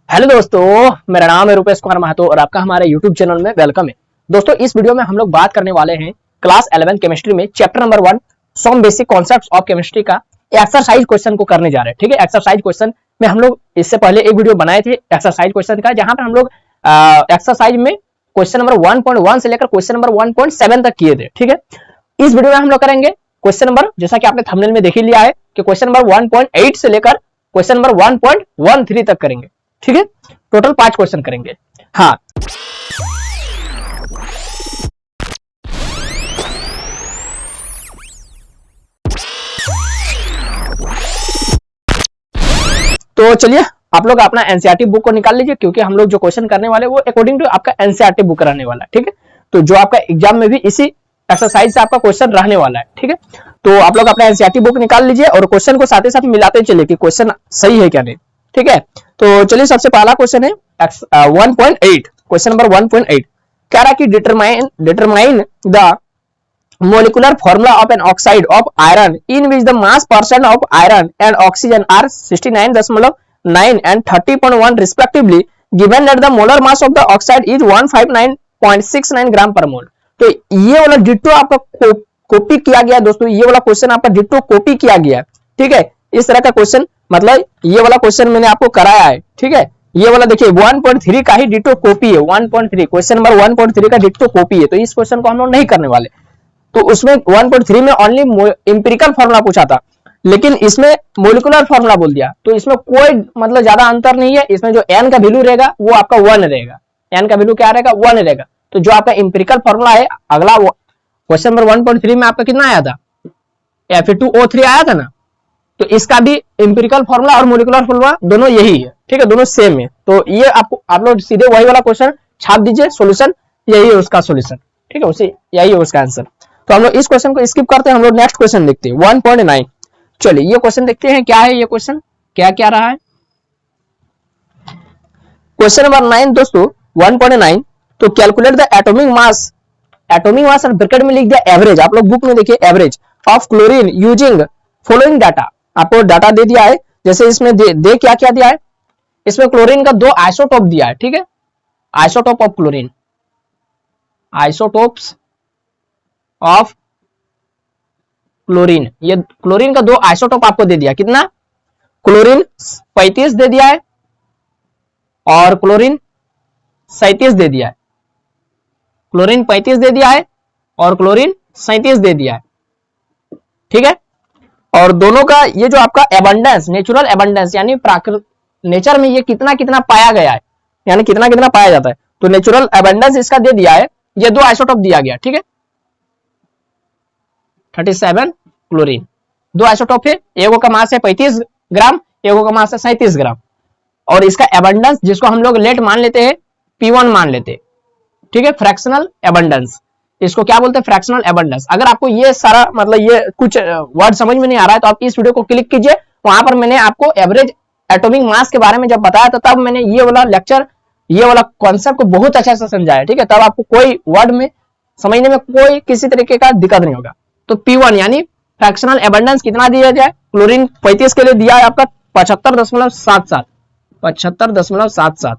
Hello दोस्तों, मेरा नाम है रूपेश कुमार महतो और आपका हमारे यूट्यूब चैनल में वेलकम है। दोस्तों, इस वीडियो में हम लोग बात करने वाले हैं क्लास 11 केमिस्ट्री में chapter number 1 some basic concepts of chemistry का एक्सरसाइज क्वेश्चन को करने जा रहे हैं। ठीक है, एक्सरसाइज क्वेश्चन में हम लोग इससे पहले एक वीडियो बनाए थे एक्सरसाइज क्वेश्चन का, जहां पर हम लोग एक्सरसाइज में क्वेश्चन नंबर 1.1 से लेकर क्वेश्चन नंबर 1.7 तक किए थे। ठीक है, इस वीडियो में हम लोग करेंगे क्वेश्चन नंबर, जैसा कि आपने थंबनेल में देख ही लिया है कि क्वेश्चन नंबर 1.8 से लेकर क्वेश्चन नंबर 1.13 तक करेंगे। ठीक है, टोटल 5 क्वेश्चन करेंगे। हाँ, तो चलिए आप लोग अपना एनसीईआरटी बुक को निकाल लीजिए, क्योंकि हम लोग जो क्वेश्चन करने वाले वो अकॉर्डिंग टू आपका एनसीईआरटी बुक रहने वाला है। ठीक है, तो जो आपका एग्जाम में भी इसी एक्सरसाइज से आपका क्वेश्चन रहने वाला है। ठीक है, तो आप लोग अपना एनसीईआरटी बुक निकाल लीजिए और क्वेश्चन को साथ ही साथ मिलाते चलिए कि क्वेश्चन सही है क्या नहीं। ठीक है, तो चलिए सबसे पहला क्वेश्चन है 1.8, क्वेश्चन नंबर 1.8 कह रहा है कि determine the molecular formula of an oxide of iron in which the mass percent of iron and oxygen are 69.9 and 30.1 respectively, given that the molar mass of the oxide is 159.69 ग्राम पर मोल। तो ये वाला ditto आपका copy किया गया दोस्तों, ये वाला क्वेश्चन आपका डिट्टो कॉपी किया गया। ठीक है, इस तरह का क्वेश्चन, मतलब ये वाला क्वेश्चन मैंने आपको कराया है। ठीक है, ये वाला देखिए 1.3 का ही डिट्टो कॉपी है। 1.3 क्वेश्चन नंबर 1.3 का डिट्टो कॉपी है, तो इस क्वेश्चन को हम लोग नहीं करने वाले। तो उसमें 1.3 में ओनली इंपेरिकल फार्मूला पूछा था, लेकिन इसमें मोलिकुलर फार्मूला बोल दिया, तो इसमें कोई मतलब ज्यादा अंतर नहीं है। इसमें जो n का वैल्यू रहेगा वो आपका 1 रहेगा, n का वैल्यू क्या रहेगा 1 रहेगा। तो जो आपका इंपेरिकल फार्मूला है, अगला क्वेश्चन नंबर 1.3 में आपका कितना आया था, Fe2O3 आया था ना, तो इसका भी इंपेरिकल फार्मूला और मोलिकुलर फार्मूला दोनों यही है। ठीक है, दोनों सेम है। तो ये आपको आप लोग सीधे वही वाला क्वेश्चन छाप दीजिए, सोल्यूशन यही है उसका सोल्यूशन। ठीक है, उसी यही है उसका आंसर। तो हम लोग इस क्वेश्चन को स्किप करते हैं, हम लोग नेक्स्ट क्वेश्चन देखते हैं 1.9। चलिए ये क्वेश्चन देखते हैं क्या है। ये क्वेश्चन क्या क्या रहा है, क्वेश्चन नंबर 9 दोस्तों 1.9। तो कैलकुलेट द एटॉमिक मास और ब्रैकेट में लिख दिया एवरेज। आप लोग बुक में देखिए average of chlorine using following data. आपको डाटा दे दिया है, जैसे इसमें दे क्या क्या दिया है, इसमें क्लोरीन का 2 आइसोटोप दिया है। ठीक है, isotope of chlorine, isotopes of chlorine, ये क्लोरीन का 2 आइसोटोप आपको दे दिया। कितना, क्लोरीन 35 दे दिया है और क्लोरीन 37 दे दिया है। क्लोरीन 35 दे दिया है और क्लोरीन 37 दे दिया है। ठीक है, और दोनों का ये जो आपका एबंडेंस, नेचुरल एबंडेंस यानी नेचर में ये कितना कितना पाया गया है, यानी कितना कितना पाया जाता है, तो नेचुरल एबंडेंस इसका दे दिया है। ये 2 आइसोटोप दिया गया। ठीक है, 37 क्लोरीन, 2 आइसोटोप है, एगो का मास है 35 ग्राम, एगो का मास है 37 ग्राम, और इसका एबंडेंस जिसको हम लोग लेट मान लेते हैं, P1 मान लेते हैं। ठीक है, फ्रैक्शनल एबंडेंस, इसको क्या बोलते हैं, फ्रैक्शनल एबंडेंस। अगर आपको ये सारा मतलब ये कुछ वर्ड समझ में नहीं आ रहा है, तो आप इस वीडियो को क्लिक कीजिए, वहां पर मैंने आपको एवरेज एटॉमिक मास के बारे में जब बताया था, तब मैंने ये वाला लेक्चर, ये वाला कॉन्सेप्ट को बहुत अच्छा से समझाया। ठीक है, तब आपको कोई वर्ड में समझने में कोई किसी तरीके का दिक्कत नहीं होगा। तो P1 यानी फ्रैक्शनल एबंडेंस कितना दिया जाए, क्लोरीन 35 के लिए दिया है आपका 75.77, 75.77।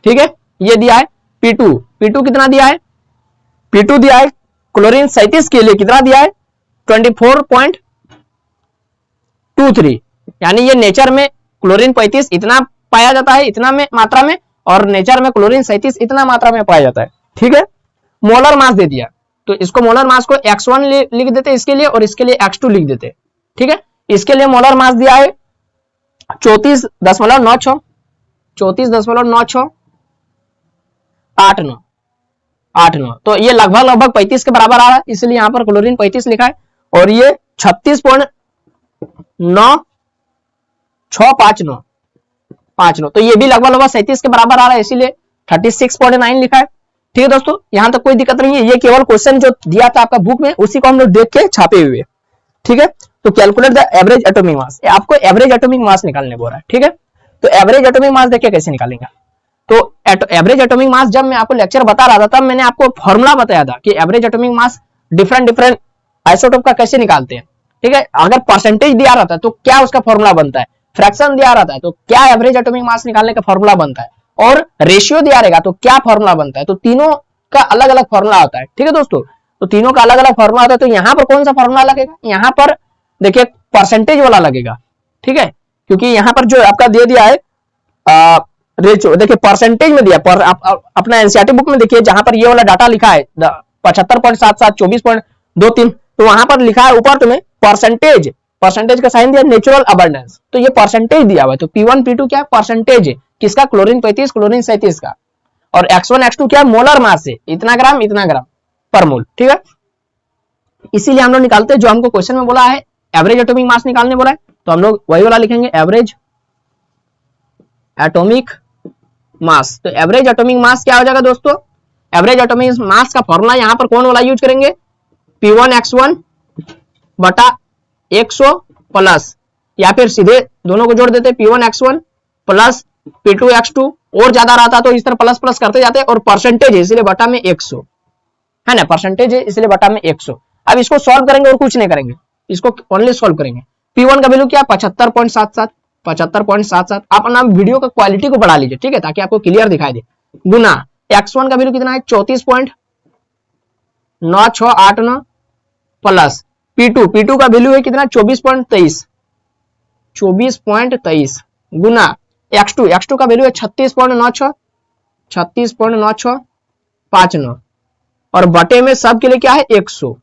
ठीक है, ये दिया है। P2 कितना दिया है, P2 दिया है क्लोरीन 37 के लिए कितना दिया है 24.23, यानी ये नेचर में क्लोरीन 35 इतना पाया जाता है, इतना में मात्रा में, और नेचर में क्लोरीन 37 इतना मात्रा में पाया जाता है। ठीक है, मोलर मास दे दिया, तो इसको मोलर मास को x1 लिख देते इसके लिए, और इसके लिए x2 लिख देते। ठीक है, इसके लिए मोलर मास दिया है 34.96, 34.9689, तो ये लगभग 35 के बराबर आ रहा है, इसलिए यहाँ पर क्लोरीन 35 लिखा है, और ये 36.9659, तो ये भी लगभग 37 के बराबर आ रहा है, इसीलिए 36.9 लिखा है। ठीक है दोस्तों, यहां तक कोई दिक्कत नहीं है। ये केवल क्वेश्चन जो दिया था आपका बुक में, उसी को हम लोग देख के छापे हुए। ठीक है, तो calculate the average atomic mass, आपको एवरेज एटॉमिक मास निकालने बोल रहा है। ठीक है, तो एवरेज एटॉमिक मास देखिए कैसे निकालेंगे। तो एवरेज एटॉमिक मास जब मैं आपको लेक्चर बता रहा था, तब मैंने आपको फॉर्मूला बताया था कि average atomic mass different isotope का कैसे निकालते हैं। ठीक है, अगर परसेंटेज दिया रहता है तो क्या उसका फॉर्मूला बनता है, फ्रैक्शन दिया रहता है तो क्या एवरेज एटॉमिक मास निकालने का फॉर्मूला बनता है, और रेशियो दिया रहेगा तो क्या फॉर्मूला बनता है। तो तीनों का अलग अलग फॉर्मूला होता है, ठीक है दोस्तों। तो तीनों का अलग अलग फॉर्मूला होता है। तो यहाँ पर कौन सा फॉर्मूला लगेगा, यहाँ पर देखिए परसेंटेज वाला लगेगा, ठीक है, क्योंकि यहाँ पर जो आपका दे दिया है रेशियो, देखिए परसेंटेज में दिया पर अपना एनसीईआरटी बुक में देखिए जहां पर ये वाला डाटा लिखा है 75.77, 24.23, तो वहां पर लिखा है ऊपर तुम्हें परसेंटेज, परसेंटेज का साइन दिया नेचुरल अबंडेंस, तो ये परसेंटेज दिया हुआ है। तो P1 P2 क्या है, परसेंटेज है किसका, क्लोरीन 35 क्लोरीन 37 का, और X1 X2 क्या है, मोलर मास है, इतना ग्राम पर मोल, ठीक है। इसीलिए हम लोग निकालते हैं जो हमको क्वेश्चन में बोला है एवरेज एटॉमिक मास निकालने बोला है, तो हम लोग वही वाला लिखेंगे एवरेज एटॉमिक मास। तो एवरेज एटॉमिक मास क्या हो जाएगा दोस्तों, एवरेज एटॉमिक मास का फॉर्मूला यहां पर कौन वाला यूज करेंगे, P1X1 बटा 100 प्लस, या फिर सीधे दोनों को जोड़ देते P1X1 प्लस P2X2, और ज्यादा रहता तो इस तरह प्लस प्लस करते जाते, और परसेंटेज है इसलिए बटा में 100 है ना, परसेंटेज है इसलिए बटा में 100। अब इसको सॉल्व करेंगे और कुछ नहीं करेंगे, इसको ओनली सॉल्व करेंगे। P1 का वैल्यू क्या, 75.77, 75.77। आप अपना वीडियो का क्वालिटी को बढ़ा लीजिए, ठीक है, ताकि आपको क्लियर दिखाई दे, गुना X1 का वैल्यू कितना है 34.9689 प्लस P2 का वैल्यू है कितना 24.23 गुना X2 का वैल्यू है 36.9659 और बटे में सब के लिए क्या है 100,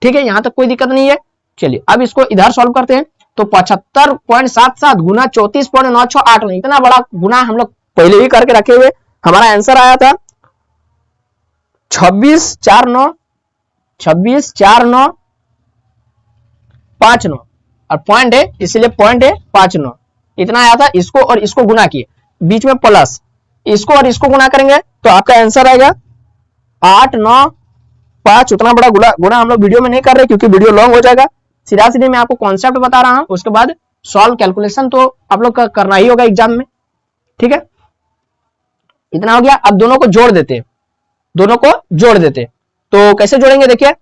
ठीक है, यहां तक कोई दिक्कत नहीं है। चलिए अब इसको इधर सॉल्व करते हैं। तो 75.77 गुना 34.9689, इतना बड़ा गुना हम लोग पहले ही करके रखे हुए, हमारा आंसर आया था 264959 और पॉइंट है इसलिए पॉइंट है 59, इतना आया था। इसको और इसको गुना किए, बीच में प्लस, इसको और इसको गुना करेंगे तो आपका आंसर आएगा 895। उतना बड़ा गुना हम लोग वीडियो में नहीं कर रहे क्योंकि वीडियो लॉन्ग हो जाएगा, सीधा सीधे मैं आपको कॉन्सेप्ट बता रहा हूं, उसके बाद सॉल्व कैलकुलेशन तो आप लोग का करना ही होगा एग्जाम में, ठीक है। इतना हो गया। अब दोनों को जोड़ देते, तो कैसे जोड़ेंगे, देखिए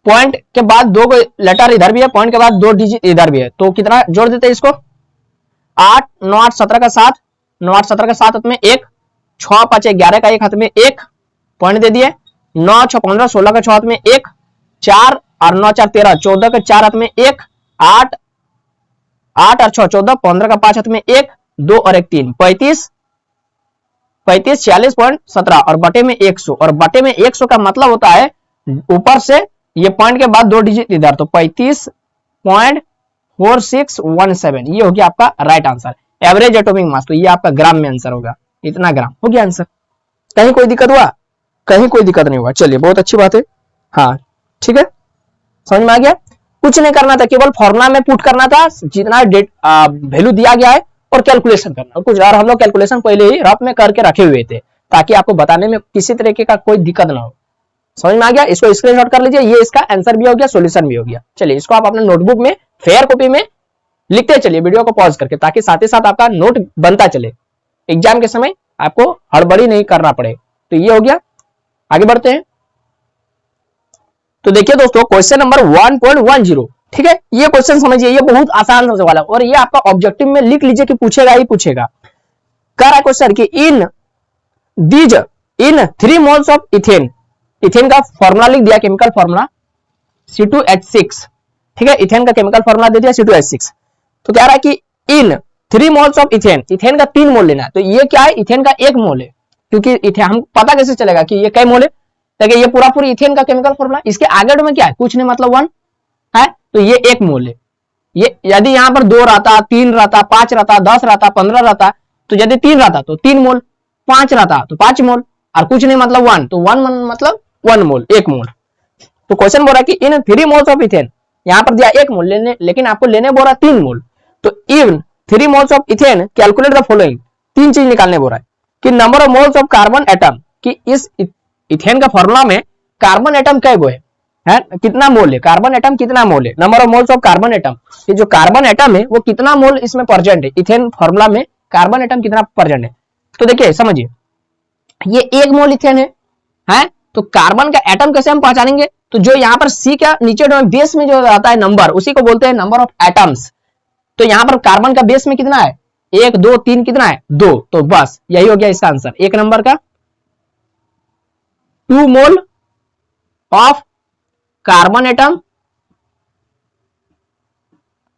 पॉइंट के बाद 2 लेटर इधर भी है, पॉइंट के बाद 2 डिजिट इधर भी है, तो कितना जोड़ देते हैं इसको, 8 9 8 17 का 7, 9 8 17 का 7 हाथ में 1, 6 5 11 का 1 हाथ में 1 पॉइंट दे दिए, 9 6 15 16 का 6 हाथ में 1, 4 और 9 4 13 14 का 4 हाथ में 1, 8 8 और 6 14 15 का 5 हाथ में 1, 2 और 1 3 35 46.17 और बटे में 100, और बटे में 100 का मतलब होता है ऊपर से ये पॉइंट के बाद 2 डिजिट इधर, तो 35.4617, ये हो गया आपका right answer average atomic mass. तो ये आपका ग्राम में आंसर होगा, इतना ग्राम हो गया आंसर। कहीं कोई दिक्कत हुआ, कहीं कोई दिक्कत नहीं हुआ, चलिए बहुत अच्छी बात है, हाँ ठीक है, समझ में आ गया। कुछ नहीं करना था, केवल फॉर्मूला में पुट करना था जितना वैल्यू दिया गया है और कैलकुलेशन करना, और कुछ और हम लोग कैलकुलेशन पहले ही रफ में करके रखे हुए थे ताकि आपको बताने में किसी तरीके का कोई दिक्कत ना हो। समझ में आ गया, इसको स्क्रीनशॉट कर लीजिए, ये इसका आंसर भी हो गया, सॉल्यूशन भी हो गया। चलिए इसको आप अपने नोटबुक में फेयर कॉपी में लिखते चलिए वीडियो को पॉज करके, ताकि साथ ही साथ आपका नोट बनता चले, एग्जाम के समय आपको हड़बड़ी नहीं करना पड़े। तो ये हो गया, आगे बढ़ते हैं। तो देखिए दोस्तों क्वेश्चन नंबर 1.10, ठीक है, ये क्वेश्चन समझिए, ये बहुत आसान सवाल है और ये आपका ऑब्जेक्टिव में लिख लीजिए कि पूछेगा ही पूछेगा। कह रहा है क्वेश्चन कि इन 3 मोल्स ऑफ इथेन, इथेन का फॉर्मूला लिख दिया, केमिकल फॉर्मूला C2H6, ठीक है, इथेन का केमिकल फॉर्मूला दे दिया C2H6। तो कह रहा है कि इन 3 मोल्स ऑफ इथेन, इथेन का 3 मोल लेना है। तो ये क्या है, इथेन का 1 मोल है, क्योंकि इथेन हम पता कैसे चलेगा कि ये कै मोल है, देखिए ये पूरी इथेन का केमिकल फॉर्मूला, इसके आगे में क्या है, कुछ नहीं मतलब 1 है, तो ये 1 मोल है। ये यदि यहाँ पर 2 रहता, 3 रहता, 5 रहता, 10 रहता, 15 रहता, तो यदि 3 रहता तो 3 मोल, 5 रहता तो 5 मोल, और कुछ नहीं मतलब 1, तो 1 मतलब 1 मोल, 1 मोल। तो क्वेश्चन बोल रहा है कि इन 3 मोल्स ऑफ इथेन, यहाँ पर दिया 1 मोल लेने, लेकिन आपको लेने बोल रहा 3 मोल। तो इन 3 moles of ethane calculate the following, 3 चीज निकालने बोल रहा है कि number of moles of carbon atom, कि इस इथेन का फॉर्मूला में कार्बन एटम कै गो है, कितना मोल है, कार्बन एटम कितना मोल है, number of moles of carbon atom, ये जो कार्बन एटम है वो कितना मोल इसमें प्रेजेंट है, इथेन फॉर्मूला में कार्बन एटम कितना प्रेजेंट है। तो देखिए समझिए, ये 1 मोल इथेन है, तो कार्बन का एटम कैसे हम पहचानेंगे, तो जो यहाँ पर सी का नीचे बेस में जो आता है नंबर, उसी को बोलते हैं नंबर ऑफ एटम्स। तो यहां पर कार्बन का बेस में कितना है, 1 2 3 कितना है 2, तो बस यही हो गया इसका आंसर। एक नंबर का 2 mole of carbon atom,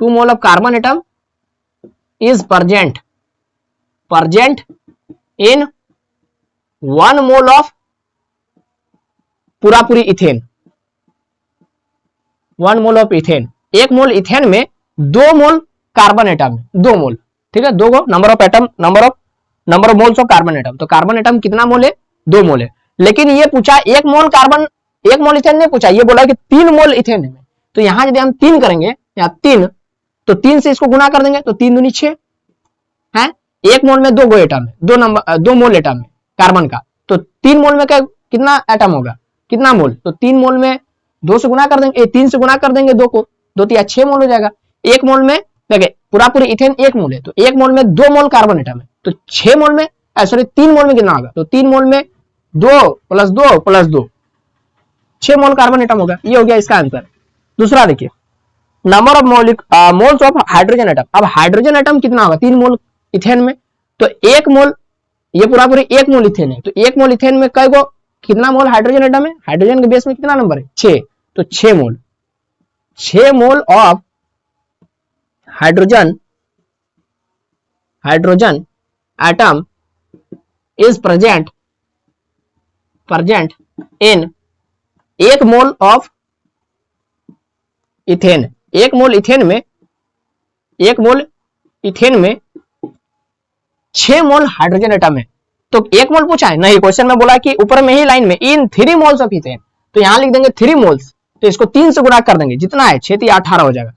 2 mole of carbon atom is present in 1 mole of पूरी ethane, 1 mole of ethane. 1 mole ethane में 2 मोल कार्बन एटम है, 2 मोल, ठीक है, 2 को number of atom, number of moles of carbon atom, तो carbon atom कितना मोल है, 2 मोल है। लेकिन ये पूछा 1 मोल कार्बन, 1 मोल इथेन नहीं पूछा, ये बोला कि 3 मोल इथेन है। तो यहां यदि हम 3 करेंगे, या 3, तो 3 से इसको गुना कर देंगे, तो 3 दूनी 6 है। 1 मोल में 2 गो एटम है, 2 मोल एटम है कार्बन का, तो 3 मोल में कितना एटम होगा, कितना मोल, तो 3 मोल में 2 से गुना कर देंगे, 3 से गुना कर देंगे 2 को, 2 3 6 मोल हो जाएगा। 1 मोल में देखिए पूरी इथेन 1 मोल है, तो 1 मोल में 2 मोल कार्बन एटम है, तो 6 मोल में, सॉरी 3 मोल में कितना होगा, तो 3 मोल में 2 + 2 + 2, 6 मोल कार्बन एटम होगा। ये हो गया इसका आंसर। दूसरा देखिए, number of moles of hydrogen atom. अब हाइड्रोजन एटम कितना होगा, 3 मोल इथेन में, तो 1 मोल, ये पूरी 1 मोल इथेन है, तो 1 मोल इथेन में कई गो, कितना मोल हाइड्रोजन एटम है, हाइड्रोजन के बेस में कितना नंबर है 6, तो 6 मोल, 6 mole of hydrogen atom is present in 1 mole of ethane. 1 mole ethane में, 1 मोल इथेन में 6 मोल हाइड्रोजन एटम है। तो 1 मोल पूछा है नहीं, क्वेश्चन में बोला कि ऊपर में ही लाइन में इन 3 मोल्स ऑफ इथेन, तो यहां लिख देंगे 3 मोल्स, तो इसको 3 से गुणा कर देंगे, जितना है 6 3 18 हो जाएगा,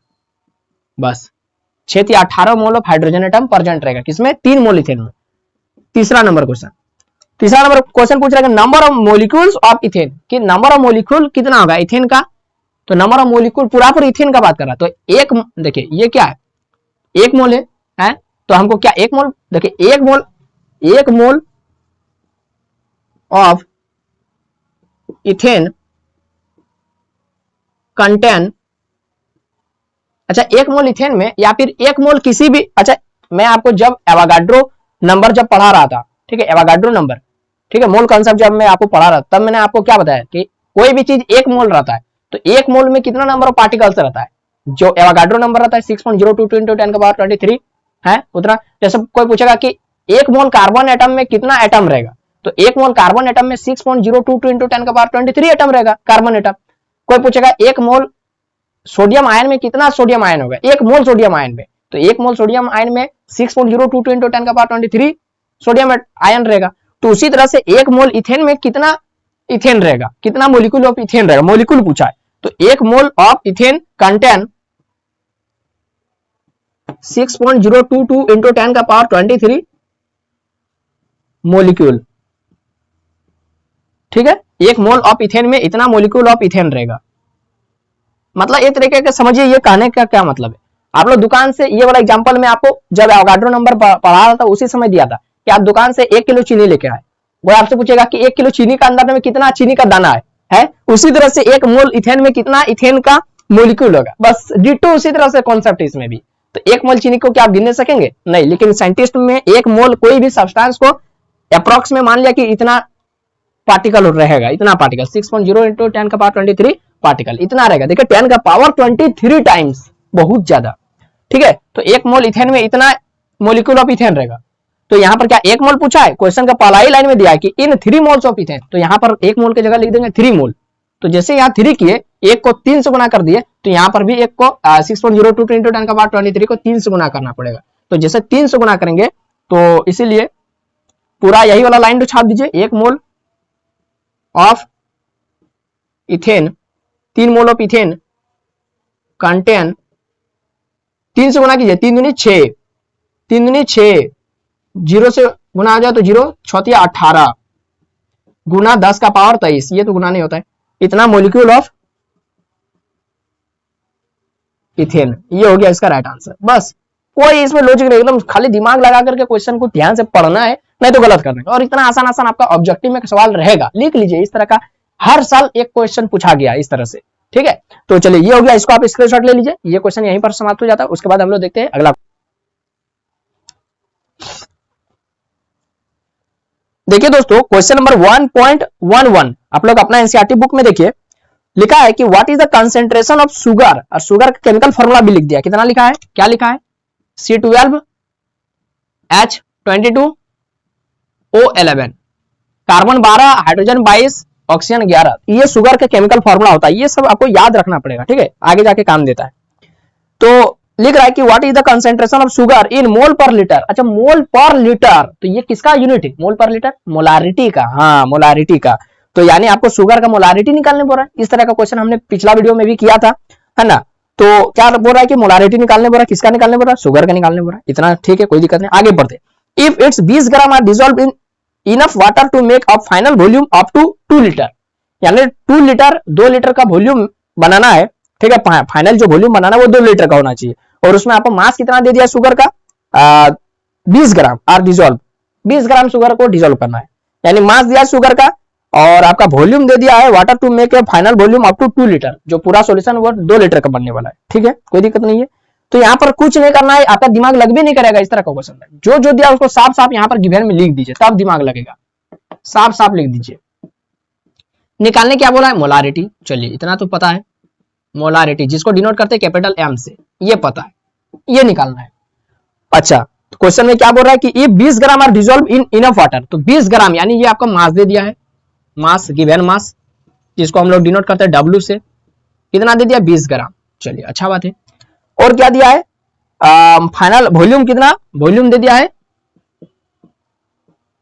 बस 6 3 18 mole of hydrogen atom present रहेगा किसमें, 3 मोल इथेन में। तीसरा नंबर क्वेश्चन पूछ रहा है number of molecules of ethane, कि नंबर ऑफ मोलिक्यूल कितना होगा इथेन का, तो नंबर ऑफ मोलिक्यूल पूरा इथेन का बात कर रहा है, तो एक देखिए ये क्या है, 1 मोल है, तो हमको क्या 1 मोल, देखिए 1 मोल ऑफ इथेन कंटेन, अच्छा 1 मोल इथेन में, या फिर 1 मोल किसी भी, अच्छा मैं आपको जब एवोगाड्रो नंबर जब पढ़ा रहा था, ठीक है, एवोगाड्रो नंबर, ठीक है, मोल कॉन्सेप्ट जब मैं आपको पढ़ा रहा था, तब मैंने आपको क्या बताया कि कोई भी चीज 1 मोल रहता है, तो 1 मोल में कितना नंबर ऑफ पार्टिकल्स रहता है, जो एवोगाड्रो नंबर रहता है 6.022 × 10⁻23 है उतना। जैसे कोई पूछेगा कि 1 मोल कार्बन एटम में कितना एटम रहेगा, तो 1 मोल कार्बन एटम में 6.022 × 10⁻23 एटम रहेगा कार्बन एटम। कोई पूछेगा 1 मोल सोडियम आयन में कितना सोडियम आयन होगा, 1 मोल सोडियम आयन में, तो 1 मोल सोडियम आयन में 6.022 × 10⁻23 सोडियम आयन रहेगा। तो उसी तरह से 1 मोल इथेन में कितना इथेन रहेगा, कितना मोलिक्यूल ऑफ इथेन रहेगा, मोलिक्यूल पूछा है, तो 1 mole of ethane contain 6.022 × 10⁻23 molecule, ठीक है, 1 मोल ऑफ इथेन में इतना मोलिक्यूल ऑफ इथेन रहेगा। मतलब एक तरीके का समझिए, ये कहने का क्या मतलब है, आप लोग दुकान से, ये वाला एग्जांपल में आपको जब एवोगाड्रो नंबर पढ़ा रहा था उसी समय दिया था कि आप दुकान से 1 किलो चीनी लेके आए, वो आपसे पूछेगा कि 1 किलो चीनी का अंदर में कितना चीनी का दाना है, उसी तरह से 1 मोल इथेन में कितना इथेन का मोलिक्यूल होगा, बस डिटो उसी तरह से कॉन्सेप्ट इसमें भी। तो 1 मोल चीनी को क्या आप गिनने सकेंगे, नहीं, लेकिन साइंटिस्ट में 1 मोल कोई भी सब्सटेंस को अप्रॉक्स में मान लिया कि इतना पार्टिकल रहेगा, इतना पार्टिकल 6.0 × 10⁻23 पार्टिकल इतना रहेगा। देखिए 10⁻23 टाइम्स, बहुत ज्यादा, ठीक है। तो 1 मोल इथेन में इतना मोलिक्यूल ऑफ इथेन रहेगा। तो यहाँ पर क्या 1 मोल पूछा है, क्वेश्चन का पहला ही लाइन में दिया है कि इन 3 मोल्स ऑफ इथेन, तो यहाँ पर 1 मोल की जगह लिख देंगे 3 मोल। तो जैसे यहाँ 3 किए, 1 को 3 से गुना कर दिए, तो यहाँ पर भी 1 को 6.022 × 10⁻23 को 3 से गुना करना पड़ेगा। तो जैसे 3 से गुना करेंगे, तो इसीलिए पूरा यही वाला लाइन तो छाप दीजिए, 1 mole of ethane, 3 mole of ethane contain, 3 से गुना कीजिए, 3 दूनी 6, 3 दूनी 6, 0 से गुना आ जाए तो 0, 6 18 गुना 10⁻23, ये तो गुना नहीं होता है, इतना मोलिक्यूल ऑफ इथेन। ये हो गया इसका राइट आंसर। बस कोई इसमें लॉजिक नहीं, एकदम खाली दिमाग लगा करके क्वेश्चन को ध्यान से पढ़ना है, नहीं तो गलत करना है। और इतना आसान आपका ऑब्जेक्टिव में सवाल रहेगा, लिख लीजिए। इस तरह का हर साल एक क्वेश्चन पूछा गया इस तरह से, ठीक है, तो चलिए ये हो गया, इसको आप स्क्रीनशॉट ले लीजिए, ये क्वेश्चन यहीं पर समाप्त हो जाता है। उसके बाद हम लोग देखते हैं अगला। देखिए दोस्तों, क्वेश्चन नंबर 1.11 आप लोग अपना एनसीईआरटी बुक में देखिए, लिखा है कि what is the concentration of sugar, और शुगर का केमिकल फॉर्मूला भी लिख दिया। कितना लिखा है, क्या लिखा है, C12 H22 O11, carbon 12, hydrogen 22, oxygen 11। ये शुगर का केमिकल फॉर्मूला होता है, ये सब आपको याद रखना पड़ेगा, ठीक है, आगे जाके काम देता है। तो लिख रहा है कि what is the concentration of sugar in mole per litre. अच्छा, मोल पर लीटर, तो ये किसका यूनिट है, मोल पर लीटर, मोलारिटी का, हाँ मोलारिटी का। तो यानी आपको शुगर का मोलारिटी निकालने बोल रहा है। इस तरह का क्वेश्चन हमने पिछला वीडियो में भी किया था, है ना। तो क्या बोल रहा है कि मोलारिटी निकालने बोल रहा है, किसका निकालने बोल रहा है, शुगर का निकालने बोल रहा है। इतना ठीक है, कोई दिक्कत नहीं, आगे बढ़ते। If it's 20 gram are dissolve in enough water to make a final volume up to 2 litre, यानी 2 लीटर 2 लीटर का वॉल्यूम बनाना है, ठीक है, फाइनल जो वॉल्यूम बनाना है वो 2 लीटर का होना चाहिए। और उसमें आपको मास कितना दे दिया शुगर का, 20 gram are dissolve, 20 gram sugar को डिसॉल्व करना है, यानी मास दिया शुगर का, और आपका वॉल्यूम दे दिया है water to make a final volume up to 2 litre, जो पूरा सॉल्यूशन वो 2 लीटर का बनने वाला है, ठीक है, कोई दिक्कत नहीं है। तो यहाँ पर कुछ नहीं करना है, आपका दिमाग लग भी नहीं करेगा इस तरह का क्वेश्चन में, जो जो दिया उसको साफ साफ यहाँ पर गिवन में लिख दीजिए, तब दिमाग लगेगा, साफ साफ लिख दीजिए। निकालने क्या बोला है, मोलारिटी, चलिए इतना तो पता है, मोलारिटी जिसको डिनोट करते हैं कैपिटल एम से, ये पता है, ये निकालना है। अच्छा, तो क्वेश्चन में क्या बोल रहा है कि ये 20 gram are dissolve in enough water, तो 20 ग्राम यानी ये आपका मास दे दिया है, मास गिवन मास, जिसको हम लोग डिनोट करते हैं W से, कितना दे दिया, 20 ग्राम। चलिए अच्छा बात है। और क्या दिया है, फाइनल वॉल्यूम कितना, वॉल्यूम दे दिया है,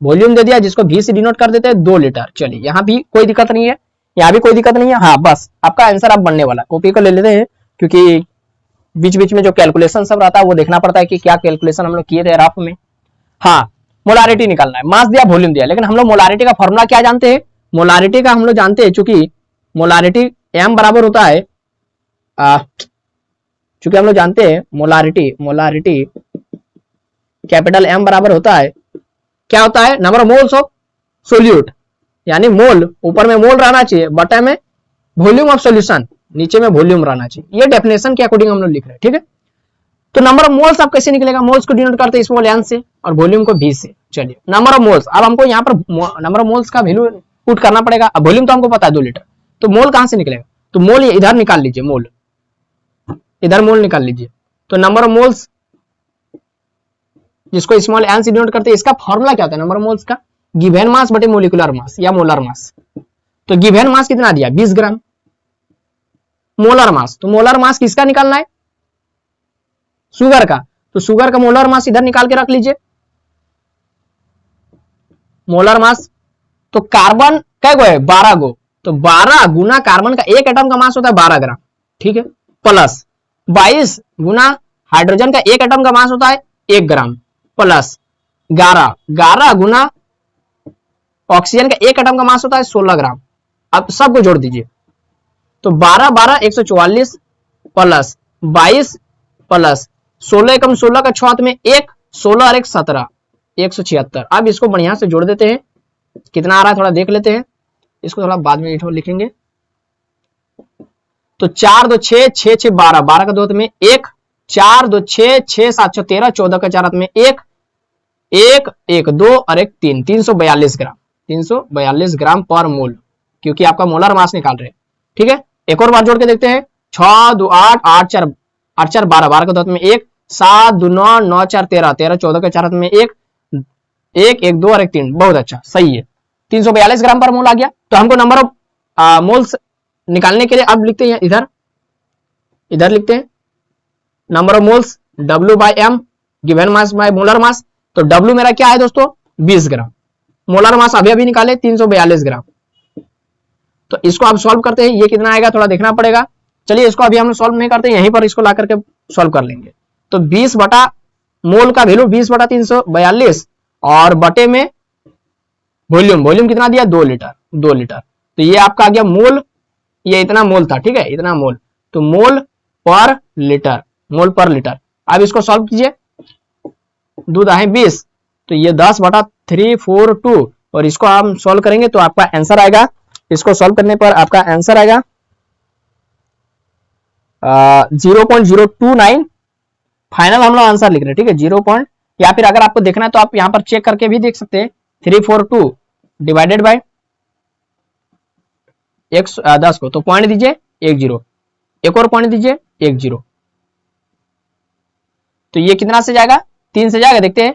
वॉल्यूम दे दिया जिसको V से डिनोट कर देते हैं 2 लीटर। चलिए यहाँ भी कोई दिक्कत नहीं है, यहाँ भी कोई दिक्कत नहीं है। हाँ बस आपका आंसर अब बनने वाला, कॉपी को ले लेते हैं, क्योंकि बीच बीच में जो कैलकुलेशन सब रहता है वो देखना पड़ता है कि क्या कैलकुलेशन हम लोग किए थे रफ में। हाँ, मोलारिटी निकालना है, मास दिया वॉल्यूम दिया, लेकिन हम लोग मोलारिटी का फॉर्मूला क्या जानते हैं, मोलारिटी का हम लोग जानते हैं, चूंकि मोलारिटी M बराबर होता है, चूंकि हम लोग जानते हैं मोलारिटी कैपिटल M बराबर होता है, क्या होता है, number of moles of solute, यानी मोल ऊपर में मोल रहना चाहिए, बटे में वॉल्यूम ऑफ सॉल्यूशन, नीचे में वॉल्यूम रहना चाहिए। ये डेफिनेशन के अकॉर्डिंग हम लोग लिख रहे हैं, ठीक है। तो नंबर ऑफ मोल्स आप कैसे निकलेगा, मोल्स को डिनोट करते हैं स्मॉल n से और वॉल्यूम को V से। चलिए नंबर ऑफ मोल्स, अब हमको यहाँ पर नंबर ऑफ मोल्स का वैल्यू पुट करना पड़ेगा। अब वॉल्यूम तो हमको पता है 2 लीटर, तो मोल कहां से निकलेगा, तो मोल इधर निकाल लीजिए, मोल इधर मोल निकाल लीजिए। तो नंबर ऑफ मोल्स जिसको स्मॉल n से डिनोट करते हैं, इसका फॉर्मूला क्या होता है, नंबर ऑफ मोल्स का गिवन मास बटे मोलिकुलर मास या मोलर मास। तो गिवन मास कितना दिया, 20 ग्राम, मोलर मास, तो मोलर मास किसका निकालना है, शुगर का, तो शुगर का मोलर मास इधर निकाल के रख लीजिए, मोलर मास। तो कार्बन कै गो है, 12 गो, तो 12 गुना कार्बन का एक एटम का मास होता है 12 ग्राम, ठीक है, प्लस 22 गुना हाइड्रोजन का एक एटम का मास होता है 1 ग्राम, प्लस 11 गुना ऑक्सीजन का एक एटम का मास होता है 16 ग्राम। अब सबको जोड़ दीजिए, तो 12 144 प्लस 22 प्लस 16 एकम 16 का 6 में 1, 16 और 1 17, 176। अब इसको बढ़िया से जोड़ देते हैं, कितना आ रहा है थोड़ा देख लेते हैं, इसको थोड़ा बाद में लिखेंगे। तो 4 2 6 6 6 12, 12 का 2 में 1, 4 2 6 6 7 13, 14 का 4 में 1 1 1 2 और 1 3, 342 ग्राम, 342 ग्राम पर मोल, क्योंकि आपका मोलर मास निकाल रहे हैं, ठीक है। एक और बार जोड़ के देखते हैं, 6 2 8 8 4 8 4 12, 12 का 2 में 1, 7 2 9 9 4 13, 13 14 का 4 में 1 1 1 2 और 1 3, बहुत अच्छा, सही है, 342 ग्राम पर मोल आ गया। तो हमको नंबर ऑफ मोल्स निकालने के लिए अब लिखते हैं, इधर लिखते हैं number of moles W by M given mass by molar mass. तो W मेरा क्या है दोस्तों, 20 ग्राम, मोलर मास अभी निकाले 342 ग्राम। तो इसको आप सॉल्व करते हैं, ये कितना आएगा थोड़ा देखना पड़ेगा। चलिए इसको अभी हम सॉल्व नहीं करते, यहीं पर इसको ला करके सॉल्व कर लेंगे। तो 20 बटा मोल का वैल्यू 20 बटा 342 और बटे में वॉल्यूम कितना दिया, 2 लीटर। तो ये आपका आ गया मोल, ये इतना मोल था, ठीक है, इतना मोल, तो मोल पर लीटर। अब इसको सॉल्व कीजिए, दूध है 20, तो ये 10 बटा 342 और इसको हम सॉल्व करेंगे तो आपका आंसर आएगा, इसको सॉल्व करने पर आपका आंसर आएगा 0.029 फाइनल हम लोग आंसर लिख रहे हैं, ठीक है 0. या फिर अगर आपको देखना है तो आप यहाँ पर चेक करके भी देख सकते हैं 342 डिवाइडेड बाय 10 को, तो पॉइंट दीजिए 10, एक और पॉइंट दीजिए 10, तो ये कितना से जाएगा 3 से जाएगा, देखते हैं